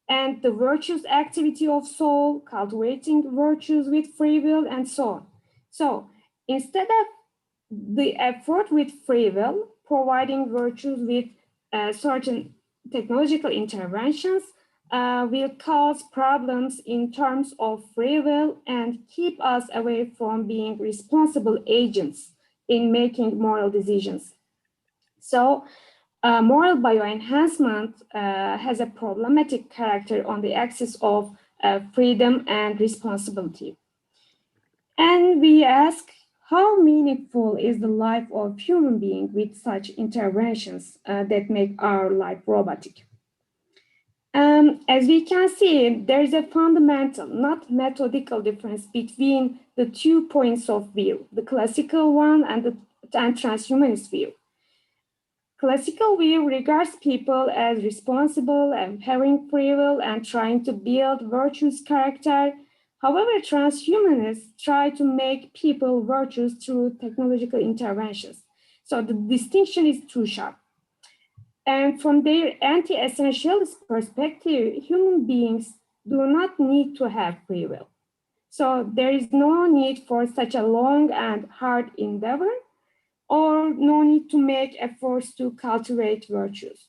And the virtuous activity of soul, cultivating virtues with free will, and so on. So instead of the effort with free will, providing virtues with certain technological interventions will cause problems in terms of free will and keep us away from being responsible agents in making moral decisions. So moral bioenhancement has a problematic character on the axis of freedom and responsibility. And we ask, how meaningful is the life of human being with such interventions that make our life robotic? As we can see, there is a fundamental, not methodical difference between the 2 points of view, the classical one and the transhumanist view. Classical view regards people as responsible and having free will and trying to build virtuous character. However, transhumanists try to make people virtuous through technological interventions. So the distinction is too sharp. And from their anti-essentialist perspective, human beings do not need to have free will. So there is no need for such a long and hard endeavor, or no need to make efforts to cultivate virtues.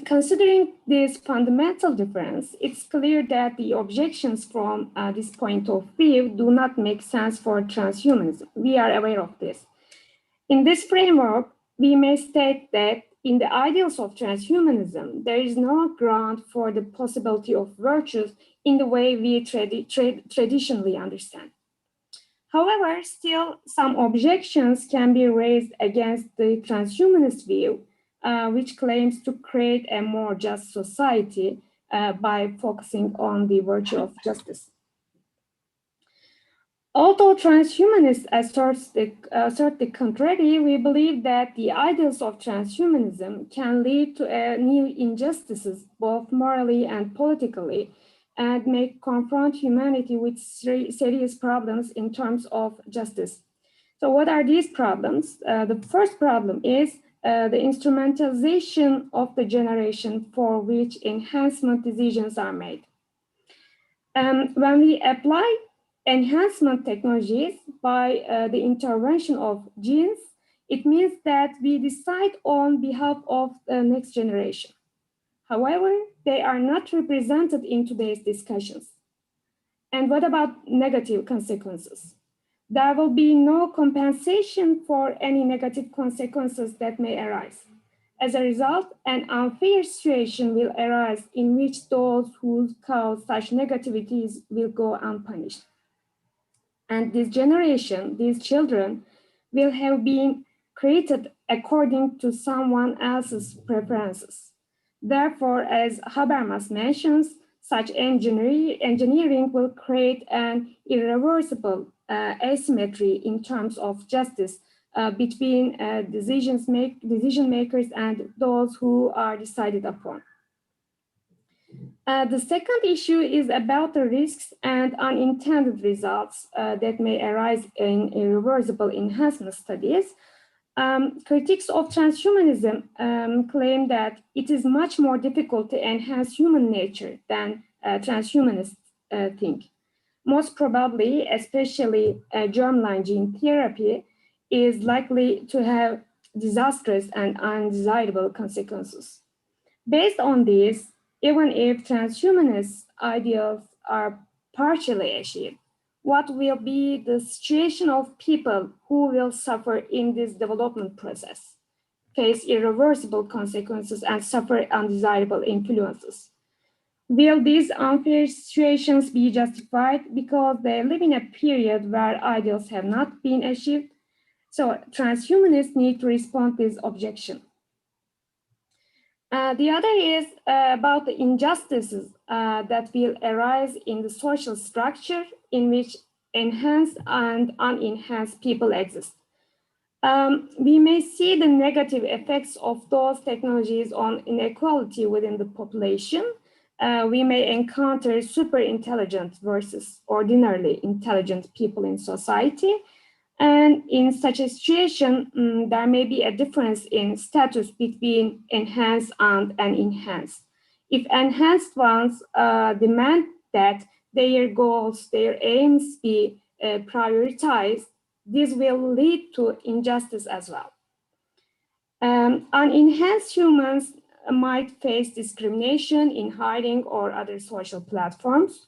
Considering this fundamental difference, it's clear that the objections from this point of view do not make sense for transhumanism. We are aware of this. In this framework, we may state that in the ideals of transhumanism, there is no ground for the possibility of virtues in the way we traditionally understand. However, still some objections can be raised against the transhumanist view, which claims to create a more just society by focusing on the virtue of justice. Although transhumanists assert the contrary, we believe that the ideals of transhumanism can lead to new injustices, both morally and politically, and may confront humanity with serious problems in terms of justice. So what are these problems? The first problem is the instrumentalization of the generation for which enhancement decisions are made. When we apply enhancement technologies by the intervention of genes, it means that we decide on behalf of the next generation. However, they are not represented in today's discussions. And what about negative consequences? There will be no compensation for any negative consequences that may arise. As a result, an unfair situation will arise in which those who cause such negativities will go unpunished. And this generation, these children, will have been created according to someone else's preferences. Therefore, as Habermas mentions, such engineering will create an irreversible asymmetry in terms of justice between decision makers and those who are decided upon. The second issue is about the risks and unintended results that may arise in irreversible enhancement studies. Critics of transhumanism claim that it is much more difficult to enhance human nature than transhumanists think. Most probably, especially germline gene therapy, is likely to have disastrous and undesirable consequences. Based on this, even if transhumanist ideals are partially achieved, what will be the situation of people who will suffer in this development process, face irreversible consequences, and suffer undesirable influences? Will these unfair situations be justified because they live in a period where ideals have not been achieved? So transhumanists need to respond to this objection. The other is about the injustices that will arise in the social structure in which enhanced and unenhanced people exist. We may see the negative effects of those technologies on inequality within the population. We may encounter super intelligent versus ordinarily intelligent people in society. And in such a situation, there may be a difference in status between enhanced and unenhanced. If enhanced ones demand that their goals, their aims be prioritized, this will lead to injustice as well. Unenhanced humans might face discrimination in hiring or other social platforms.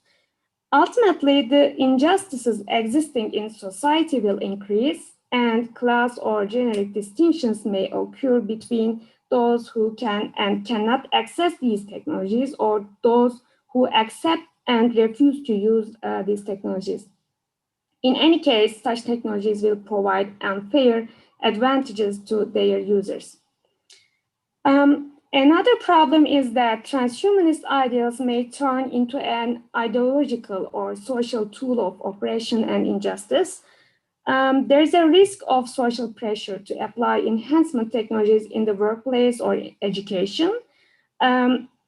Ultimately, the injustices existing in society will increase, and class or generic distinctions may occur between those who can and cannot access these technologies or those who accept and refuse to use these technologies. In any case, such technologies will provide unfair advantages to their users. Another problem is that transhumanist ideals may turn into an ideological or social tool of oppression and injustice. There's a risk of social pressure to apply enhancement technologies in the workplace or education.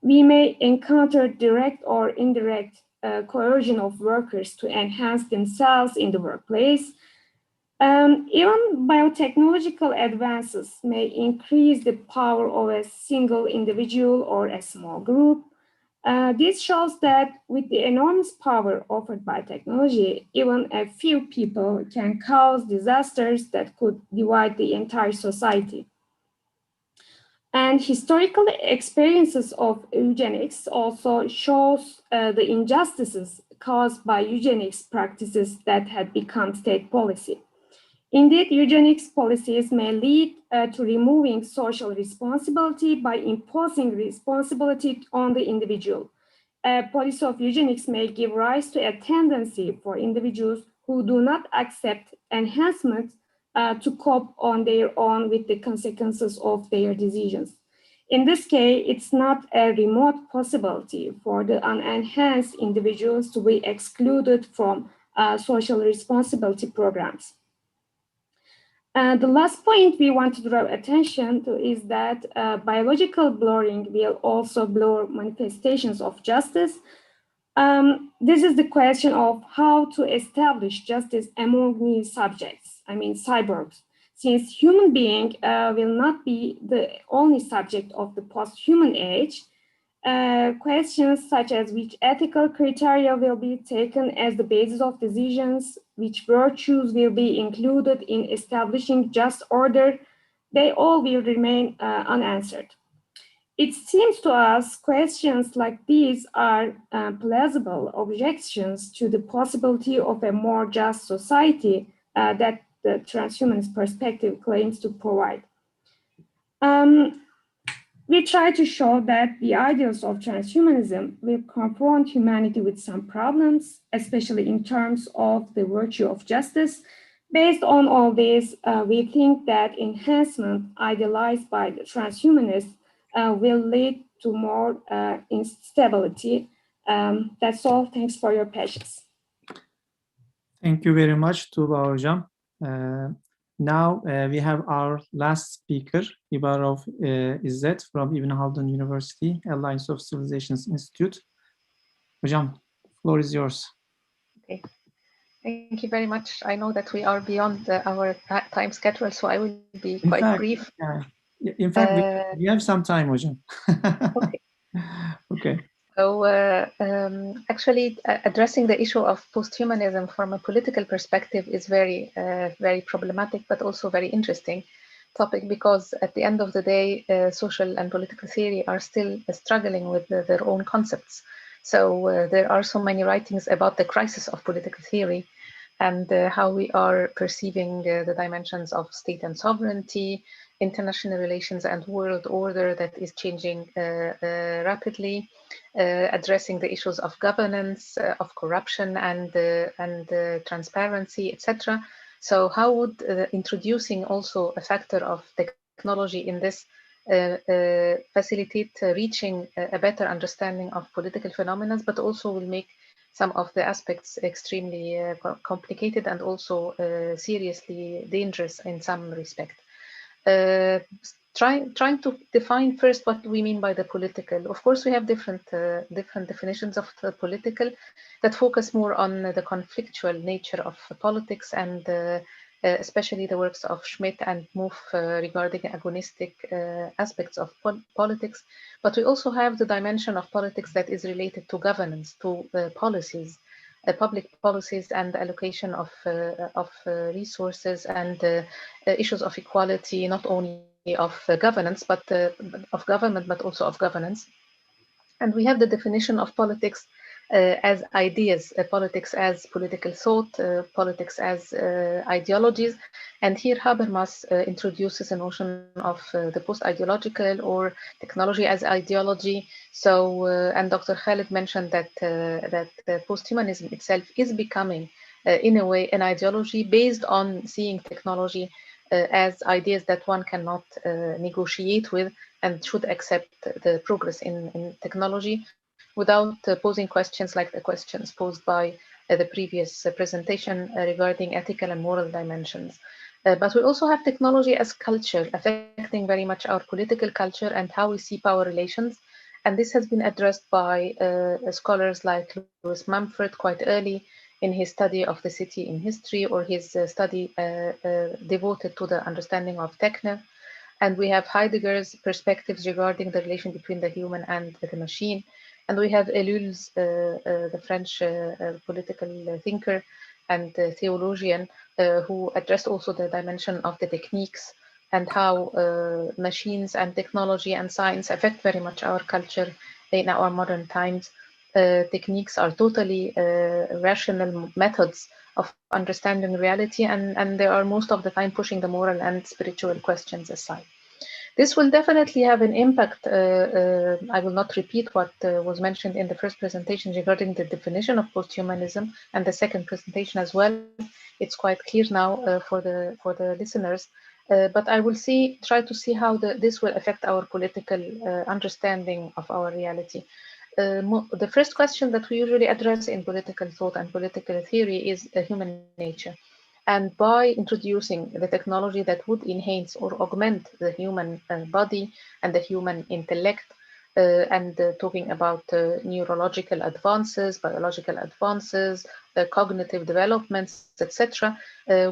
We may encounter direct or indirect coercion of workers to enhance themselves in the workplace. Even biotechnological advances may increase the power of a single individual or a small group. This shows that with the enormous power offered by technology, even a few people can cause disasters that could divide the entire society. And historical experiences of eugenics also shows the injustices caused by eugenics practices that had become state policy. Indeed, eugenics policies may lead to removing social responsibility by imposing responsibility on the individual. A policy of eugenics may give rise to a tendency for individuals who do not accept enhancement to cope on their own with the consequences of their decisions. In this case, it's not a remote possibility for the unenhanced individuals to be excluded from social responsibility programs. The last point we want to draw attention to is that biological blurring will also blur manifestations of justice. This is the question of how to establish justice among new subjects, I mean cyborgs, since human being will not be the only subject of the post-human age. Questions such as which ethical criteria will be taken as the basis of decisions, which virtues will be included in establishing just order, they all will remain unanswered. It seems to us questions like these are plausible objections to the possibility of a more just society that the transhumanist perspective claims to provide. We try to show that the ideals of transhumanism will confront humanity with some problems, especially in terms of the virtue of justice. Based on all this, we think that enhancement idealized by the transhumanists will lead to more instability. That's all. Thanks for your patience. Thank you very much, Tuba Hocam. Now we have our last speaker, Heba of Ezzat from Ibn Haldun University, Alliance of Civilizations Institute. Hocam, floor is yours. Okay, thank you very much. I know that we are beyond our time schedule, so I will be quite brief. In fact, we have some time, Hocam. Okay. Okay. So actually addressing the issue of posthumanism from a political perspective is very, very problematic, but also very interesting topic, because at the end of the day, social and political theory are still struggling with their own concepts. So there are so many writings about the crisis of political theory and how we are perceiving the dimensions of state and sovereignty, international relations and world order that is changing rapidly, addressing the issues of governance, of corruption and transparency, etc. So how would introducing also a factor of technology in this facilitate reaching a better understanding of political phenomena, but also will make some of the aspects extremely complicated and also seriously dangerous in some respect. Trying to define first what we mean by the political. Of course, we have different definitions of the political that focus more on the conflictual nature of politics and especially the works of Schmidt and Mouffe regarding agonistic aspects of politics. But we also have the dimension of politics that is related to governance, to policies, public policies and allocation of resources and issues of equality, not only of governance, but of government, but also of governance. And we have the definition of politics as ideas, politics as political thought, politics as ideologies. And here Habermas introduces a notion of the post-ideological or technology as ideology. So, and Dr. Khalid mentioned that, posthumanism itself is becoming, in a way, an ideology based on seeing technology as ideas that one cannot negotiate with and should accept the progress in technology without posing questions like the questions posed by the previous presentation regarding ethical and moral dimensions. But we also have technology as culture, affecting very much our political culture and how we see power relations. And this has been addressed by scholars like Lewis Mumford quite early in his study of the city in history, or his study devoted to the understanding of techno. And we have Heidegger's perspectives regarding the relation between the human and the machine. And we have Ellul's, the French political thinker and theologian, who addressed also the dimension of the techniques and how machines and technology and science affect very much our culture in our modern times. Techniques are totally rational methods of understanding reality, and they are most of the time pushing the moral and spiritual questions aside. This will definitely have an impact. I will not repeat what was mentioned in the first presentation regarding the definition of posthumanism, and the second presentation as well. It's quite clear now for the listeners. But I will try to see how this will affect our political understanding of our reality. The first question that we usually address in political thought and political theory is human nature. And by introducing the technology that would enhance or augment the human body and the human intellect, and talking about neurological advances, biological advances, cognitive developments, etc.,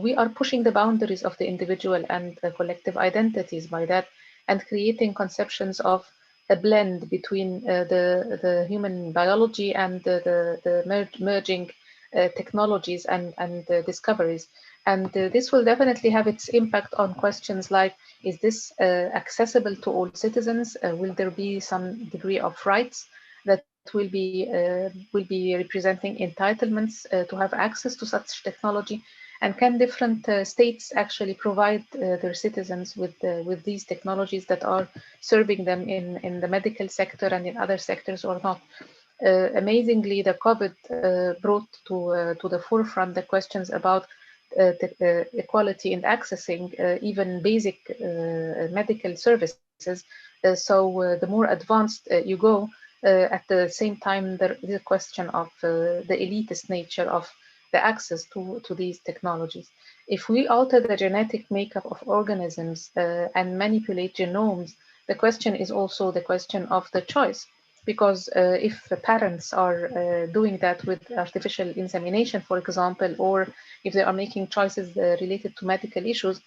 we are pushing the boundaries of the individual and collective identities by that, and creating conceptions of a blend between the human biology and the merging technologies and discoveries. And this will definitely have its impact on questions like, is this accessible to all citizens? Will there be some degree of rights that will be representing entitlements to have access to such technology? And can different states actually provide their citizens with these technologies that are serving them in the medical sector and in other sectors or not? Amazingly, the COVID brought to the forefront the questions about equality in accessing even basic medical services. So the more advanced you go, at the same time, the question of the elitist nature of the access to these technologies. If we alter the genetic makeup of organisms and manipulate genomes, the question is also the question of the choice. Because if parents are doing that with artificial insemination, for example, or if they are making choices related to medical issues,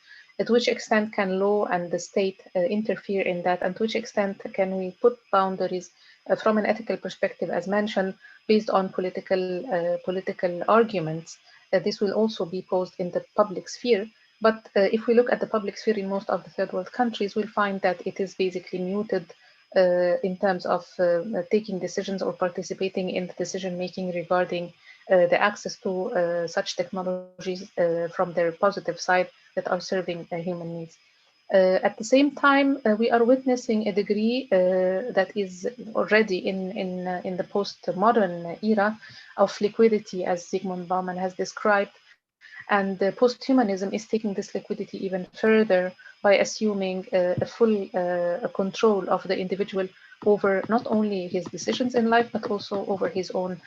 to which extent can law and the state interfere in that? And to which extent can we put boundaries from an ethical perspective, as mentioned, based on political arguments? This will also be posed in the public sphere. But if we look at the public sphere in most of the third world countries, we'll find that it is basically muted in terms of taking decisions or participating in the decision making regarding the access to such technologies from their positive side that are serving human needs. At the same time, we are witnessing a degree that is already in the postmodern era of liquidity, as Zygmunt Bauman has described. And posthumanism is taking this liquidity even further by assuming a full control of the individual over not only his decisions in life, but also over his own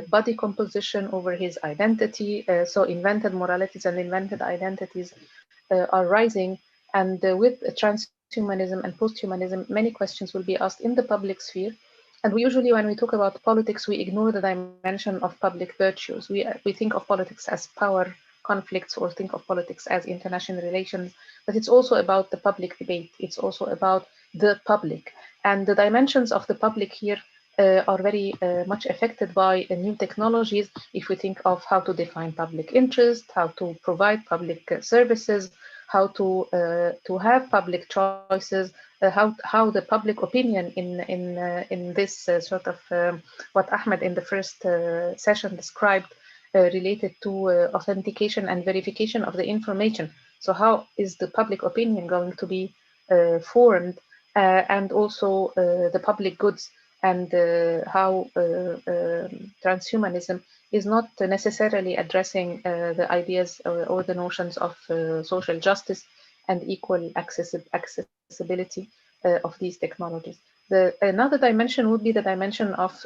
body composition, over his identity. So invented moralities and invented identities are rising. And with transhumanism and posthumanism, many questions will be asked in the public sphere. And we usually, when we talk about politics, we ignore the dimension of public virtues. We think of politics as power conflicts, or think of politics as international relations, but it's also about the public debate. It's also about the public. And the dimensions of the public here are very much affected by new technologies. If we think of how to define public interest, how to provide public services, how to have public choices, how the public opinion in this sort of what Ahmed in the first session described related to authentication and verification of the information. So how is the public opinion going to be formed, and also the public goods, and how transhumanism is not necessarily addressing the ideas or the notions of social justice and equal accessibility of these technologies. Another dimension would be the dimension of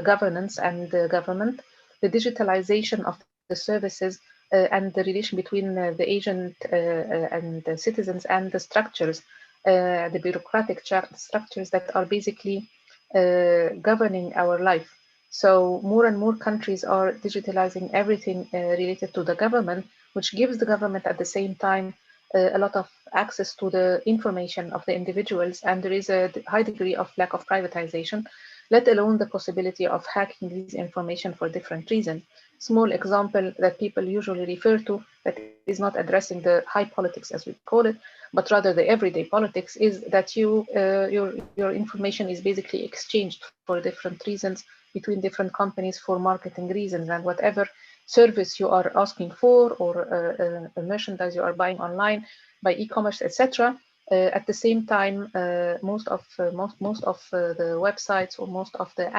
governance and government, the digitalization of the services and the relation between the agent and the citizens and the structures, the bureaucratic structures that are basically governing our life. So more and more countries are digitalizing everything related to the government, which gives the government at the same time a lot of access to the information of the individuals, and there is a high degree of lack of privatization, let alone the possibility of hacking these information for different reasons. Small example that people usually refer to that is not addressing the high politics as we call it, but rather the everyday politics, is that your information is basically exchanged for different reasons between different companies for marketing reasons, and whatever service you are asking for or a merchandise you are buying online by e-commerce, etc. At the same time, most of the websites or most of the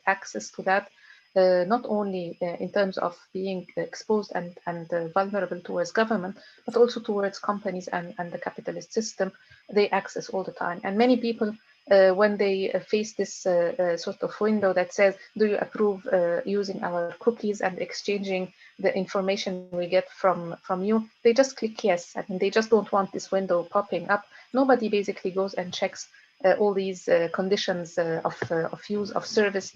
access to that, not only in terms of being exposed and vulnerable towards government, but also towards companies and the capitalist system, they access all the time. And many people, when they face this sort of window that says, do you approve using our cookies and exchanging the information we get from you, they just click yes. I mean, they just don't want this window popping up. Nobody basically goes and checks all these conditions of use of service.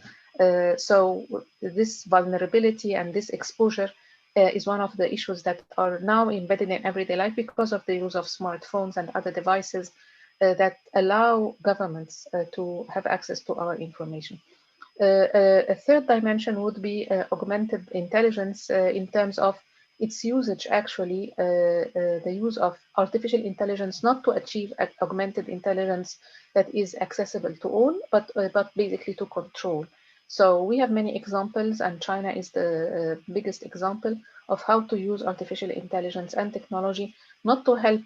So this vulnerability and this exposure is one of the issues that are now embedded in everyday life because of the use of smartphones and other devices that allow governments to have access to our information. A third dimension would be augmented intelligence in terms of its usage, actually, the use of artificial intelligence, not to achieve augmented intelligence that is accessible to all, but basically to control. So we have many examples, and China is the biggest example of how to use artificial intelligence and technology, not to help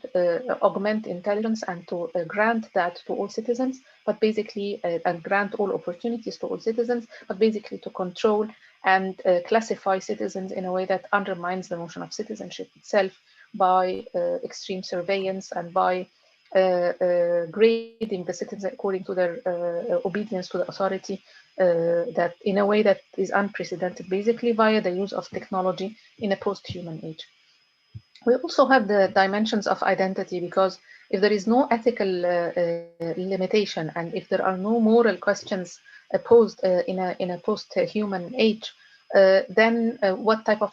augment intelligence and to grant that to all citizens, but basically, and grant all opportunities to all citizens, but basically to control and classify citizens in a way that undermines the notion of citizenship itself by extreme surveillance and by grading the citizens according to their obedience to the authority, that in a way that is unprecedented, basically via the use of technology in a post-human age. We also have the dimensions of identity, because if there is no ethical limitation and if there are no moral questions posed in a post-human age, then what type of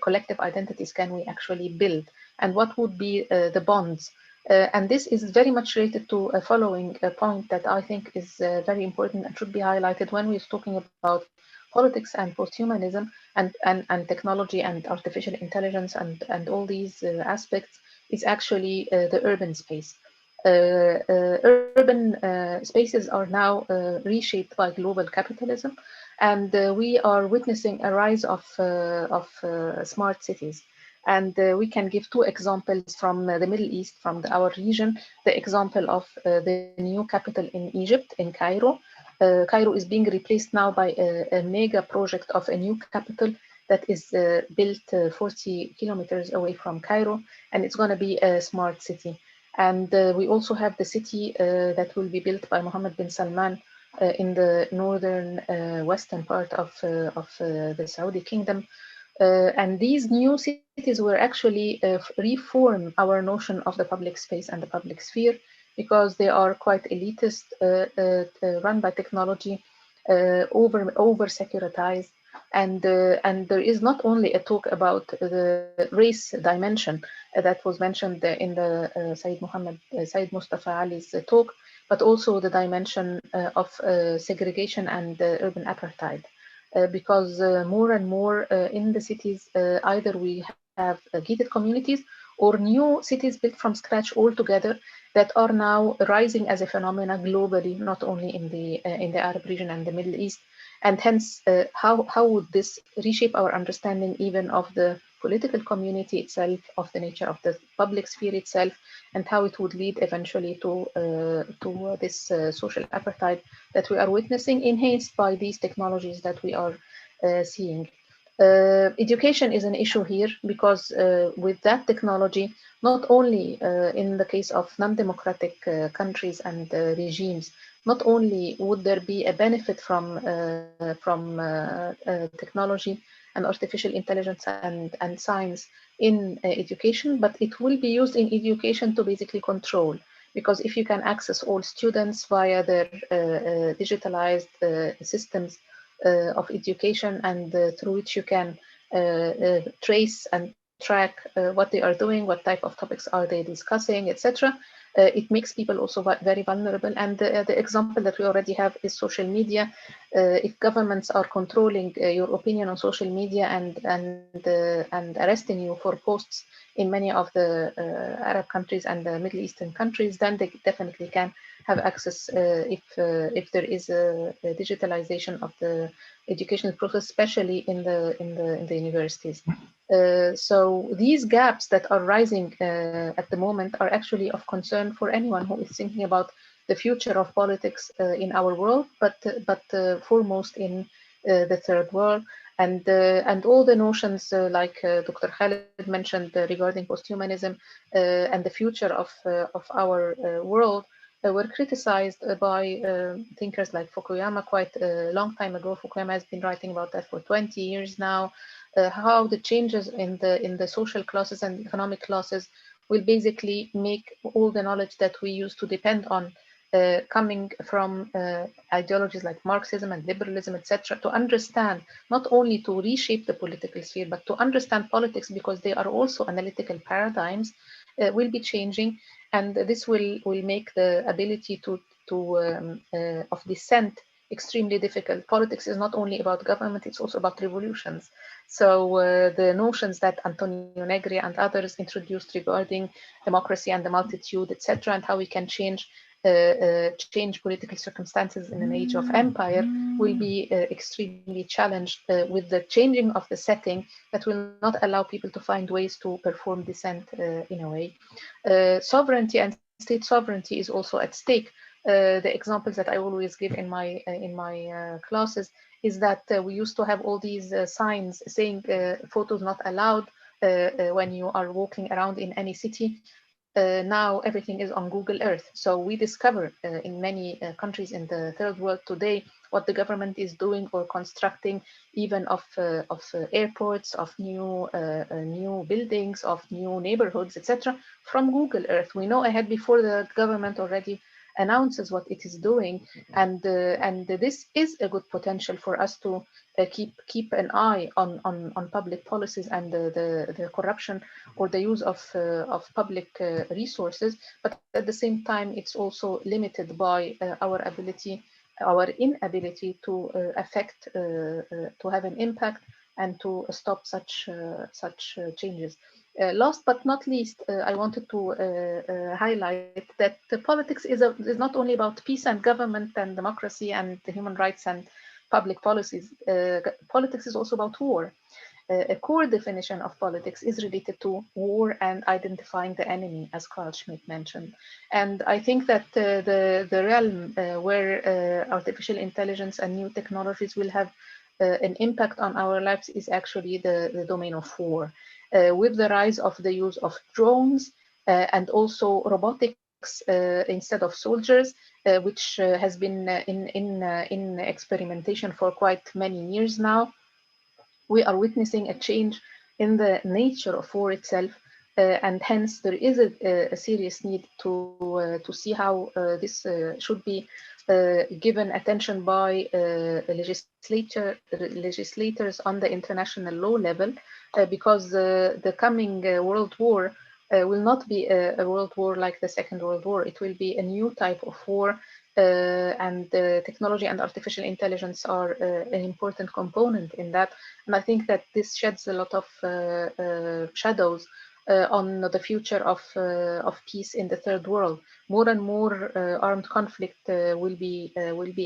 collective identities can we actually build, and what would be the bonds? And this is very much related to a following point that I think is very important and should be highlighted when we're talking about politics and posthumanism and technology and artificial intelligence and all these aspects, is actually the urban space. Urban spaces are now reshaped by global capitalism, and we are witnessing a rise of smart cities. And we can give two examples from the Middle East, from our region. The example of the new capital in Egypt, in Cairo. Cairo is being replaced now by a mega project of a new capital that is built 40 kilometers away from Cairo, and it's going to be a smart city. And we also have the city that will be built by Mohammed bin Salman in the northern western part of the Saudi kingdom. And these new cities will actually reform our notion of the public space and the public sphere, because they are quite elitist, run by technology, over securitized, and there is not only a talk about the race dimension that was mentioned in the Syed Mustafa Ali's talk, but also the dimension of segregation and urban apartheid. Because more and more in the cities, either we have gated communities or new cities built from scratch altogether that are now rising as a phenomena globally, not only in the Arab region and the Middle East. And hence, how would this reshape our understanding even of the political community itself, of the nature of the public sphere itself, and how it would lead eventually to this social apartheid that we are witnessing, enhanced by these technologies that we are seeing. Education is an issue here because with that technology, not only in the case of non-democratic countries and regimes, not only would there be a benefit from technology and artificial intelligence and science in education, but it will be used in education to basically control. Because if you can access all students via their digitalized systems of education, and through which you can trace and track what they are doing, what type of topics are they discussing, etc. It makes people also very vulnerable. And the example that we already have is social media. If governments are controlling your opinion on social media and arresting you for posts in many of the Arab countries and the Middle Eastern countries, then they definitely can have access if there is a digitalization of the educational process, especially in the universities. So these gaps that are rising at the moment are actually of concern for anyone who is thinking about the future of politics in our world, but foremost in the third world. And all the notions like Dr. Khalid mentioned regarding posthumanism and the future of our world were criticized by thinkers like Fukuyama quite a long time ago. Fukuyama has been writing about that for 20 years now. How the changes in the social classes and economic classes will basically make all the knowledge that we used to depend on coming from ideologies like Marxism and liberalism, etc., to understand, not only to reshape the political sphere, but to understand politics, because they are also analytical paradigms, will be changing. And this will make the ability of dissent extremely difficult. Politics is not only about government, it's also about revolutions. So the notions that Antonio Negri and others introduced regarding democracy and the multitude, etc., and how we can change political circumstances in an age of empire will be extremely challenged with the changing of the setting that will not allow people to find ways to perform dissent in a way. Sovereignty and state sovereignty is also at stake. The examples that I always give in my classes is that we used to have all these signs saying photos not allowed when you are walking around in any city. Now everything is on Google Earth. So we discover in many countries in the third world today what the government is doing or constructing, even of airports, of new buildings, of new neighborhoods, etc., from Google Earth. We know ahead before the government already announces what it is doing, and this is a good potential for us to keep an eye on public policies and the corruption or the use of public resources. But at the same time, it's also limited by our inability to affect, to have an impact and to stop such changes. Last but not least, I wanted to highlight that politics is not only about peace and government and democracy and the human rights and public policies. Politics is also about war. A core definition of politics is related to war and identifying the enemy, as Carl Schmitt mentioned. And I think that the realm where artificial intelligence and new technologies will have an impact on our lives is actually the domain of war. With the rise of the use of drones and also robotics instead of soldiers, which has been in experimentation for quite many years now, we are witnessing a change in the nature of war itself, and hence there is a serious need to see how this should be given attention by legislators on the international law level, because the coming world war will not be a world war like the Second World War. It will be a new type of war, and technology and artificial intelligence are an important component in that. And I think that this sheds a lot of shadows on the future of peace in the third world. More and more armed conflict will be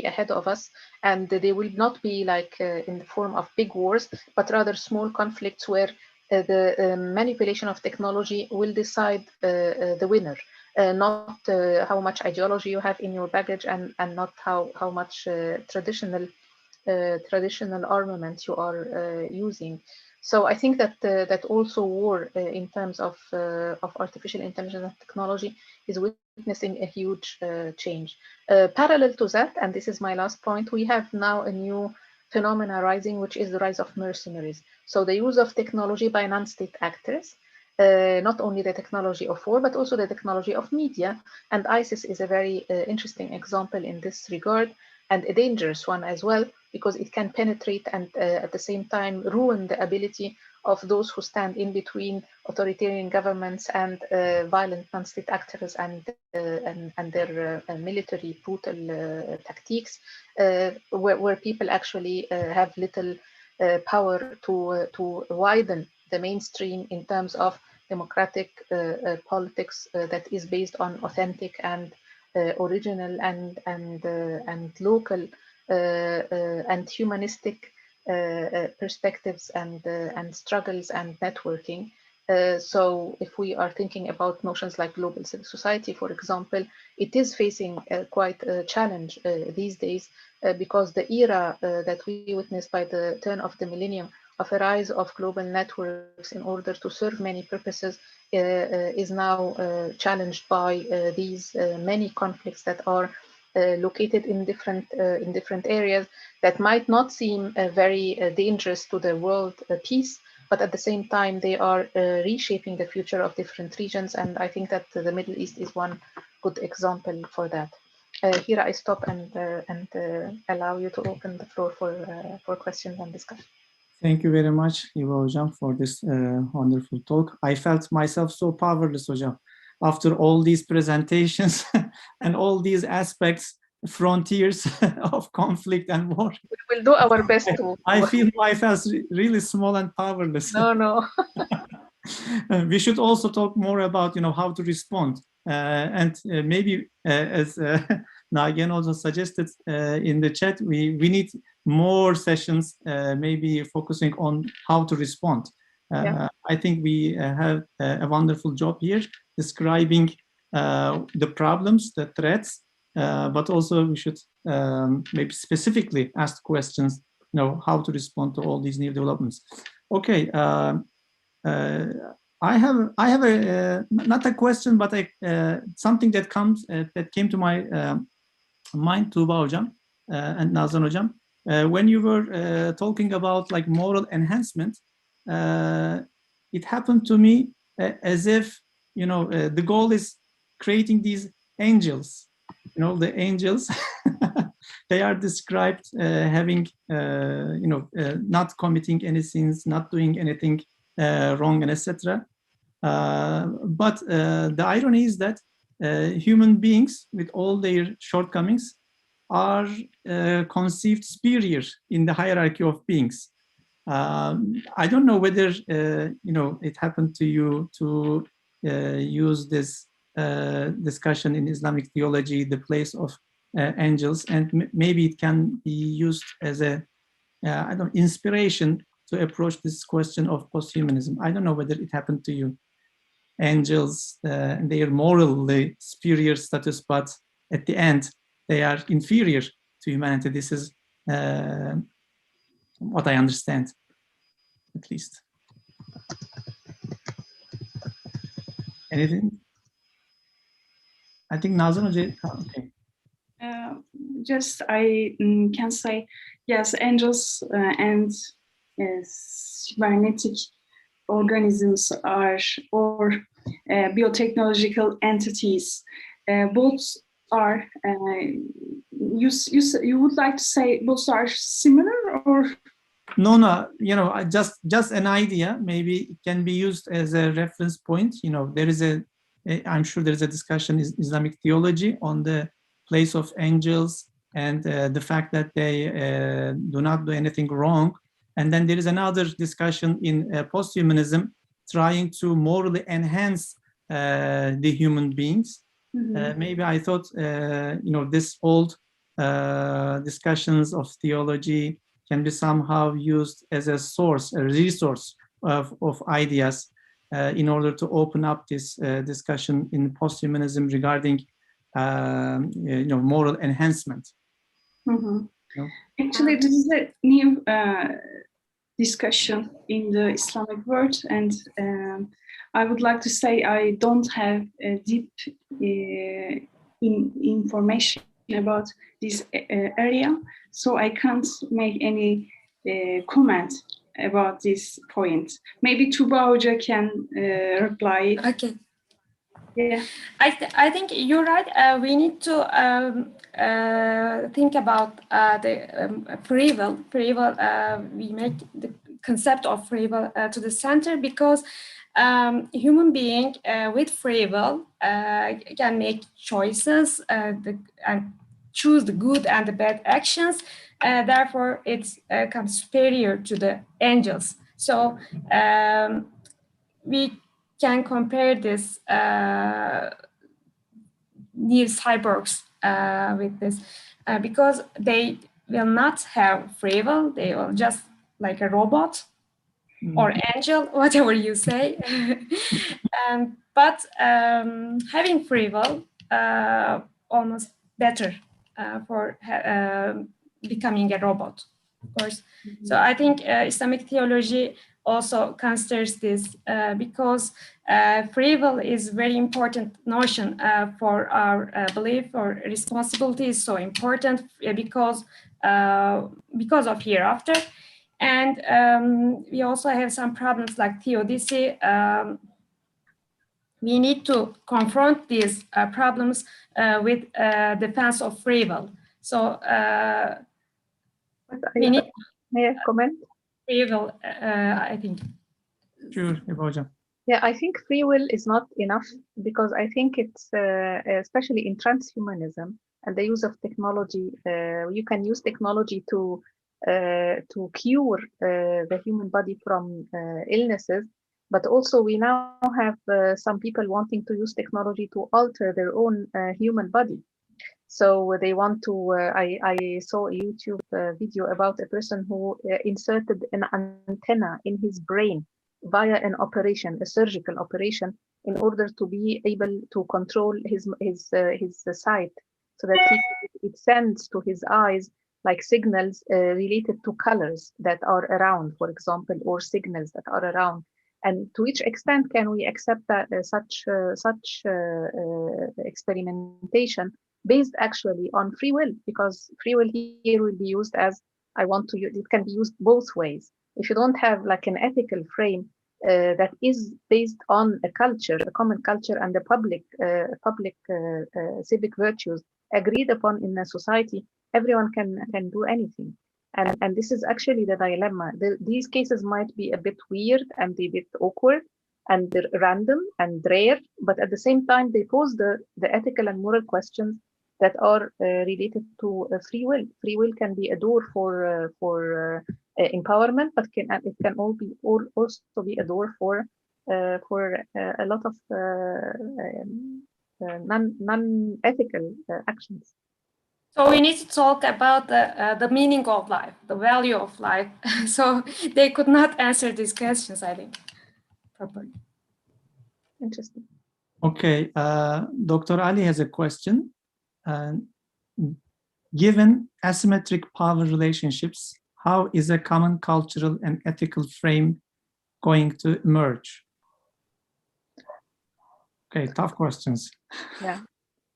ahead of us, and they will not be like in the form of big wars, but rather small conflicts where the manipulation of technology will decide the winner. Not how much ideology you have in your baggage, and not how much traditional armament you are using. So I think that that also war in terms of artificial intelligence and technology is witnessing a huge change. Parallel to that, and this is my last point, we have now a new phenomena rising, which is the rise of mercenaries. So the use of technology by non-state actors, not only the technology of war, but also the technology of media. And ISIS is a very interesting example in this regard, and a dangerous one as well, because it can penetrate and at the same time ruin the ability of those who stand in between authoritarian governments and violent non-state actors and their military brutal tactics, where people actually have little power to widen the mainstream in terms of democratic politics that is based on authentic and original and local and humanistic perspectives and struggles and networking. So if we are thinking about notions like global civil society, for example, it is facing quite a challenge these days because the era that we witnessed by the turn of the millennium of a rise of global networks in order to serve many purposes is now challenged by these many conflicts that are located in different areas that might not seem very dangerous to the world peace, but at the same time they are reshaping the future of different regions. And I think that the Middle East is one good example for that. Here I stop and allow you to open the floor for questions and discussion. Thank you very much, Heba Hocam, for this wonderful talk. I felt myself so powerless, Hocam, after all these presentations and all these aspects, frontiers of conflict and war. We will do our best to. I feel I felt really small and powerless. No. We should also talk more about, how to respond. And maybe as Nagihan also suggested in the chat, we need more sessions, maybe focusing on how to respond. Yeah. I think we have a wonderful job here describing the problems, the threats, but also we should maybe specifically ask questions, how to respond to all these new developments. Okay. I have a not a question, but something that came to my mind, Tuba Hocam and Nazan Hocam, when you were talking about like moral enhancement. It happened to me as if the goal is creating these angels. The angels they are described having not committing any sins, not doing anything wrong, and etc. But the irony is that human beings, with all their shortcomings, are conceived superior in the hierarchy of beings. I don't know whether it happened to you to use this discussion in Islamic theology, the place of angels, and maybe it can be used as a inspiration to approach this question of posthumanism. I don't know whether it happened to you. Angels, their morally superior status, but at the end they are inferior to humanity. This is what I understand, at least. Anything? I think Nazan. Okay. Just I can say yes, angels and cybernetic organisms are, or biotechnological entities. Both are. You would like to say both are similar, or? No. Just an idea. Maybe it can be used as a reference point. There is I'm sure there is a discussion in Islamic theology on the place of angels and the fact that they do not do anything wrong. And then there is another discussion in posthumanism trying to morally enhance the human beings. Maybe I thought, this old discussions of theology can be somehow used as a source, a resource of ideas in order to open up this discussion in posthumanism regarding, moral enhancement. Actually, this is a new discussion in the Islamic world, and I would like to say I don't have a deep information about this area, so I can't make any comment about this point. Maybe Tuba Hoca can reply. Okay. Yeah, I think you're right. We need to think about the free will. Free will. We make the concept of free will to the center, because human being with free will can make choices and choose the good and the bad actions. Therefore, it's comes superior to the angels. So we can compare this new cyborgs with this because they will not have free will. They will just like a robot or angel, whatever you say. But having free will almost better for becoming a robot, of course. So I think Islamic theology also considers this because free will is very important notion for our belief, or responsibility is so important because of hereafter. And we also have some problems like theodicy. We need to confront these problems with defense of free will. So we need. May I comment? Free will, I think. Sure, Heba. Yeah, I think free will is not enough, because I think it's especially in transhumanism and the use of technology. You can use technology to cure the human body from illnesses, but also we now have some people wanting to use technology to alter their own human body. So they want to, I saw a YouTube video about a person who inserted an antenna in his brain via an operation, a surgical operation, in order to be able to control his sight, so that it sends to his eyes like signals related to colors that are around, for example, or signals that are around. And to which extent can we accept that such experimentation based actually on free will? Because free will here will be used as I want to use. It can be used both ways. If you don't have like an ethical frame that is based on a culture, a common culture, and the public civic virtues agreed upon in a society, everyone can do anything. And this is actually the dilemma. These cases might be a bit weird and a bit awkward and random and rare, but at the same time they pose the ethical and moral questions that are related to free will. Free will can be a door for empowerment, but it can also be a door for a lot of non-ethical actions. So we need to talk about the meaning of life, the value of life. So they could not answer these questions, I think, properly. Interesting. Okay, Dr. Ali has a question. Given asymmetric power relationships, how is a common cultural and ethical frame going to emerge? Okay, tough questions. Yeah,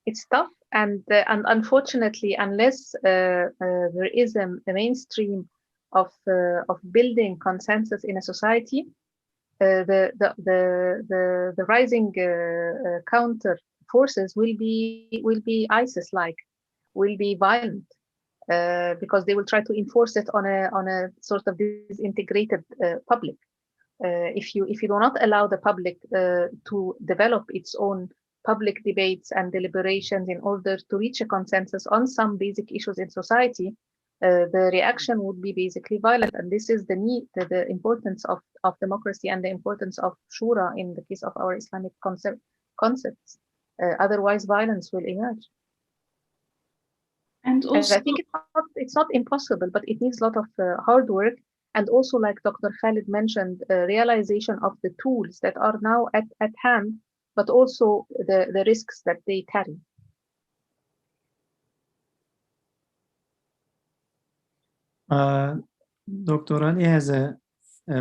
it's tough, and unfortunately, unless there is a mainstream of building consensus in a society, the rising counter forces will be ISIS-like, will be violent, because they will try to enforce it on a sort of disintegrated public. If you do not allow the public to develop its own public debates and deliberations in order to reach a consensus on some basic issues in society, the reaction would be basically violent. And this is the need, the importance of democracy and the importance of shura in the case of our Islamic concepts. Otherwise, violence will emerge. And also, I think it's not impossible, but it needs a lot of hard work. And also, like Dr. Khalid mentioned, realization of the tools that are now at hand, but also the risks that they carry. Dr. Ali has a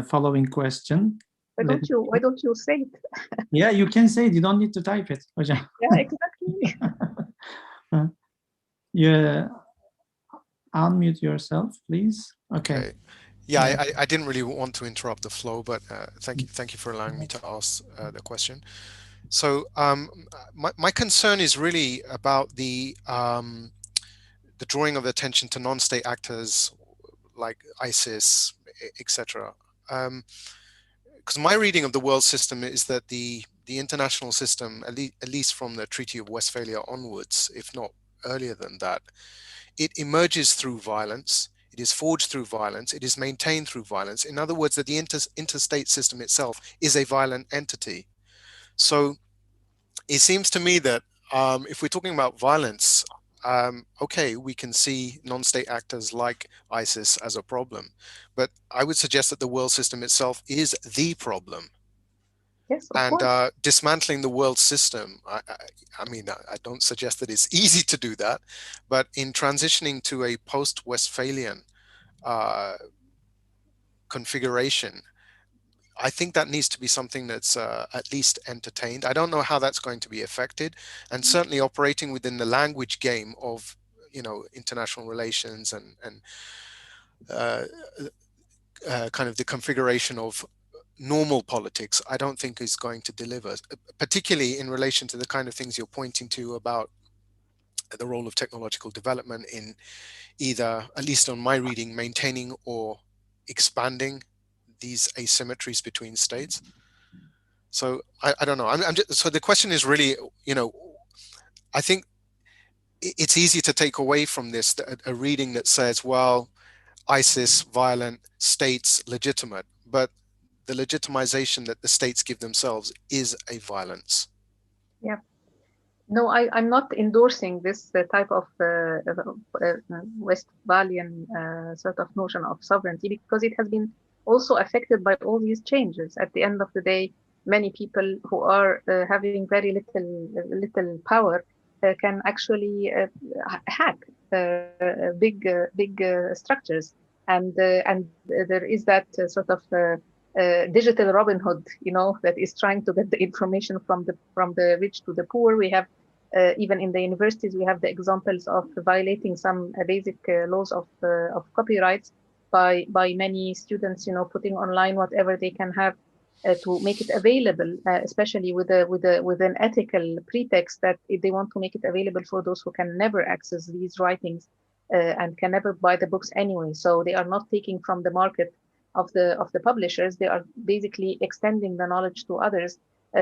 following question. Why don't you say it? Yeah, you can say it. You don't need to type it. Yeah, exactly. Yeah, unmute yourself, please. Okay. Yeah, I didn't really want to interrupt the flow, but thank you for allowing me to ask the question. So my concern is really about the drawing of attention to non-state actors like ISIS, etc. Because my reading of the world system is that the international system, at least from the Treaty of Westphalia onwards, if not earlier than that, it emerges through violence. It is forged through violence. It is maintained through violence. In other words, that the interstate system itself is a violent entity. So it seems to me that if we're talking about violence, okay, we can see non-state actors like ISIS as a problem, but I would suggest that the world system itself is the problem. Yes, and dismantling the world system, I mean, I don't suggest that it's easy to do that, but in transitioning to a post-Westphalian configuration, I think that needs to be something that's at least entertained. I don't know how that's going to be affected, and certainly operating within the language game of, you know, international relations and kind of the configuration of normal politics, I don't think is going to deliver, particularly in relation to the kind of things you're pointing to about the role of technological development in either, at least on my reading, maintaining or expanding these asymmetries between states. So I don't know. I'm just, so the question is really, you know, I think it's easy to take away from this a reading that says, well, ISIS violent, states legitimate, but the legitimization that the states give themselves is a violence. Yeah. No, I'm not endorsing this type of Westphalian sort of notion of sovereignty, because it has been also affected by all these changes. At the end of the day, many people who are having very little power can actually hack big structures, and there is that sort of digital Robin Hood, you know, that is trying to get the information from the rich to the poor. We have even in the universities, we have the examples of violating some basic laws of copyrights by many students, you know, putting online whatever they can have to make it available, especially with an ethical pretext that they want to make it available for those who can never access these writings and can never buy the books anyway. So they are not taking from the market of the publishers. They are basically extending the knowledge to others.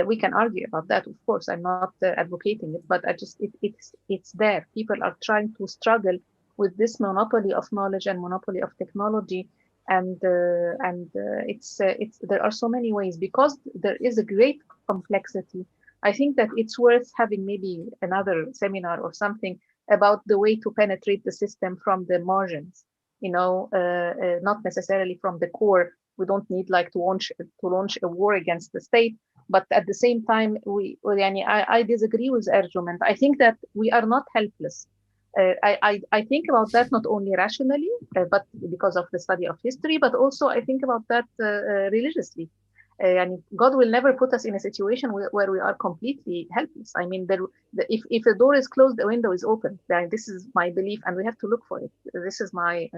We can argue about that, of course. I'm not advocating it, but it's there. People are trying to struggle with this monopoly of knowledge and monopoly of technology, and it's there are so many ways, because there is a great complexity. I think that it's worth having maybe another seminar or something about the way to penetrate the system from the margins. You know, not necessarily from the core. We don't need like to launch a war against the state, but at the same time, I disagree with Ercüment. I think that we are not helpless. I think about that not only rationally, but because of the study of history, but also I think about that religiously. And God will never put us in a situation where we are completely helpless. I mean, if the door is closed, the window is open. This is my belief, and we have to look for it. This is my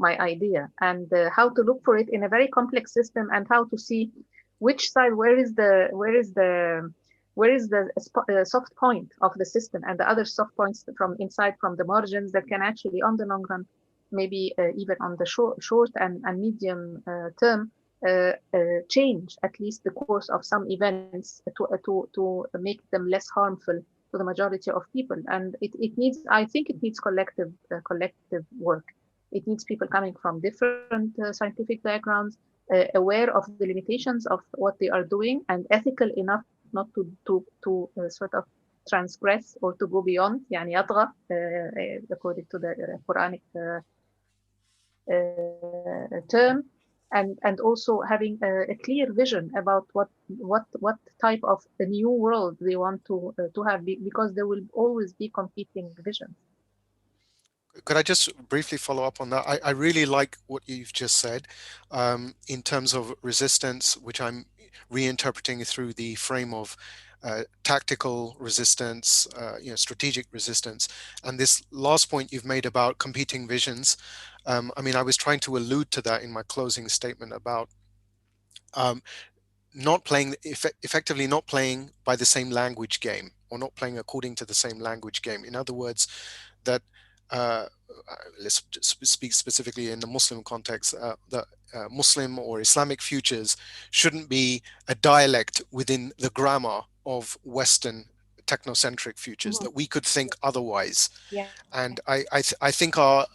idea, and how to look for it in a very complex system, and how to see which side, where is the soft point of the system, and the other soft points from inside, from the margins, that can actually, on the long run, maybe even on the short and medium term, change at least the course of some events to make them less harmful to the majority of people. And it needs, I think it needs collective work. It needs people coming from different scientific backgrounds, aware of the limitations of what they are doing, and ethical enough not to sort of transgress or to go beyond, يعني يطغى, according to the Quranic term, and also having a clear vision about what type of a new world they want to have, because there will always be competing visions. Could I just briefly follow up on that? I really like what you've just said in terms of resistance, which I'm reinterpreting through the frame of tactical resistance, strategic resistance. And this last point you've made about competing visions, I mean, I was trying to allude to that in my closing statement about not playing, effectively not playing by the same language game, or not playing according to the same language game. In other words, that let's speak specifically in the Muslim context, that Muslim or Islamic futures shouldn't be a dialect within the grammar of Western technocentric futures, that we could think otherwise. Yeah. And I think our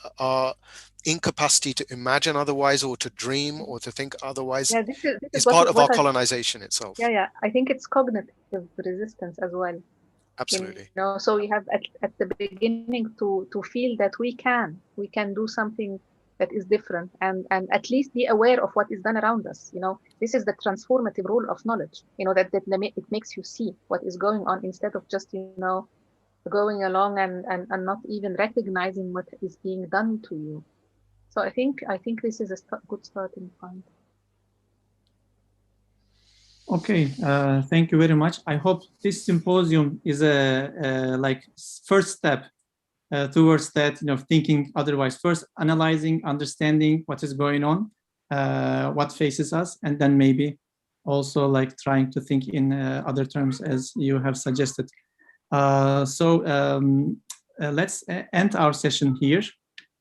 incapacity to imagine otherwise, or to dream, or to think otherwise, this is part of our colonization itself. Yeah, I think it's cognitive resistance as well. Absolutely. So we have at the beginning to feel that we can do something that is different, and at least be aware of what is done around us. This is the transformative role of knowledge. That it makes you see what is going on, instead of just going along and not even recognizing what is being done to you. So I think this is a good starting point. Okay, thank you very much. I hope this symposium is a first step towards that, thinking otherwise. First, analyzing, understanding what is going on, what faces us, and then maybe also trying to think in other terms, as you have suggested. Let's end our session here,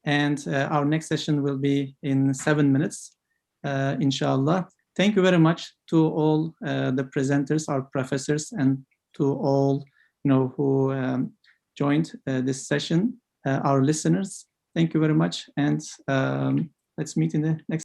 and our next session will be in 7 minutes, inshallah. Thank you very much to all the presenters, our professors, and to all who joined this session, our listeners. Thank you very much, and let's meet in the next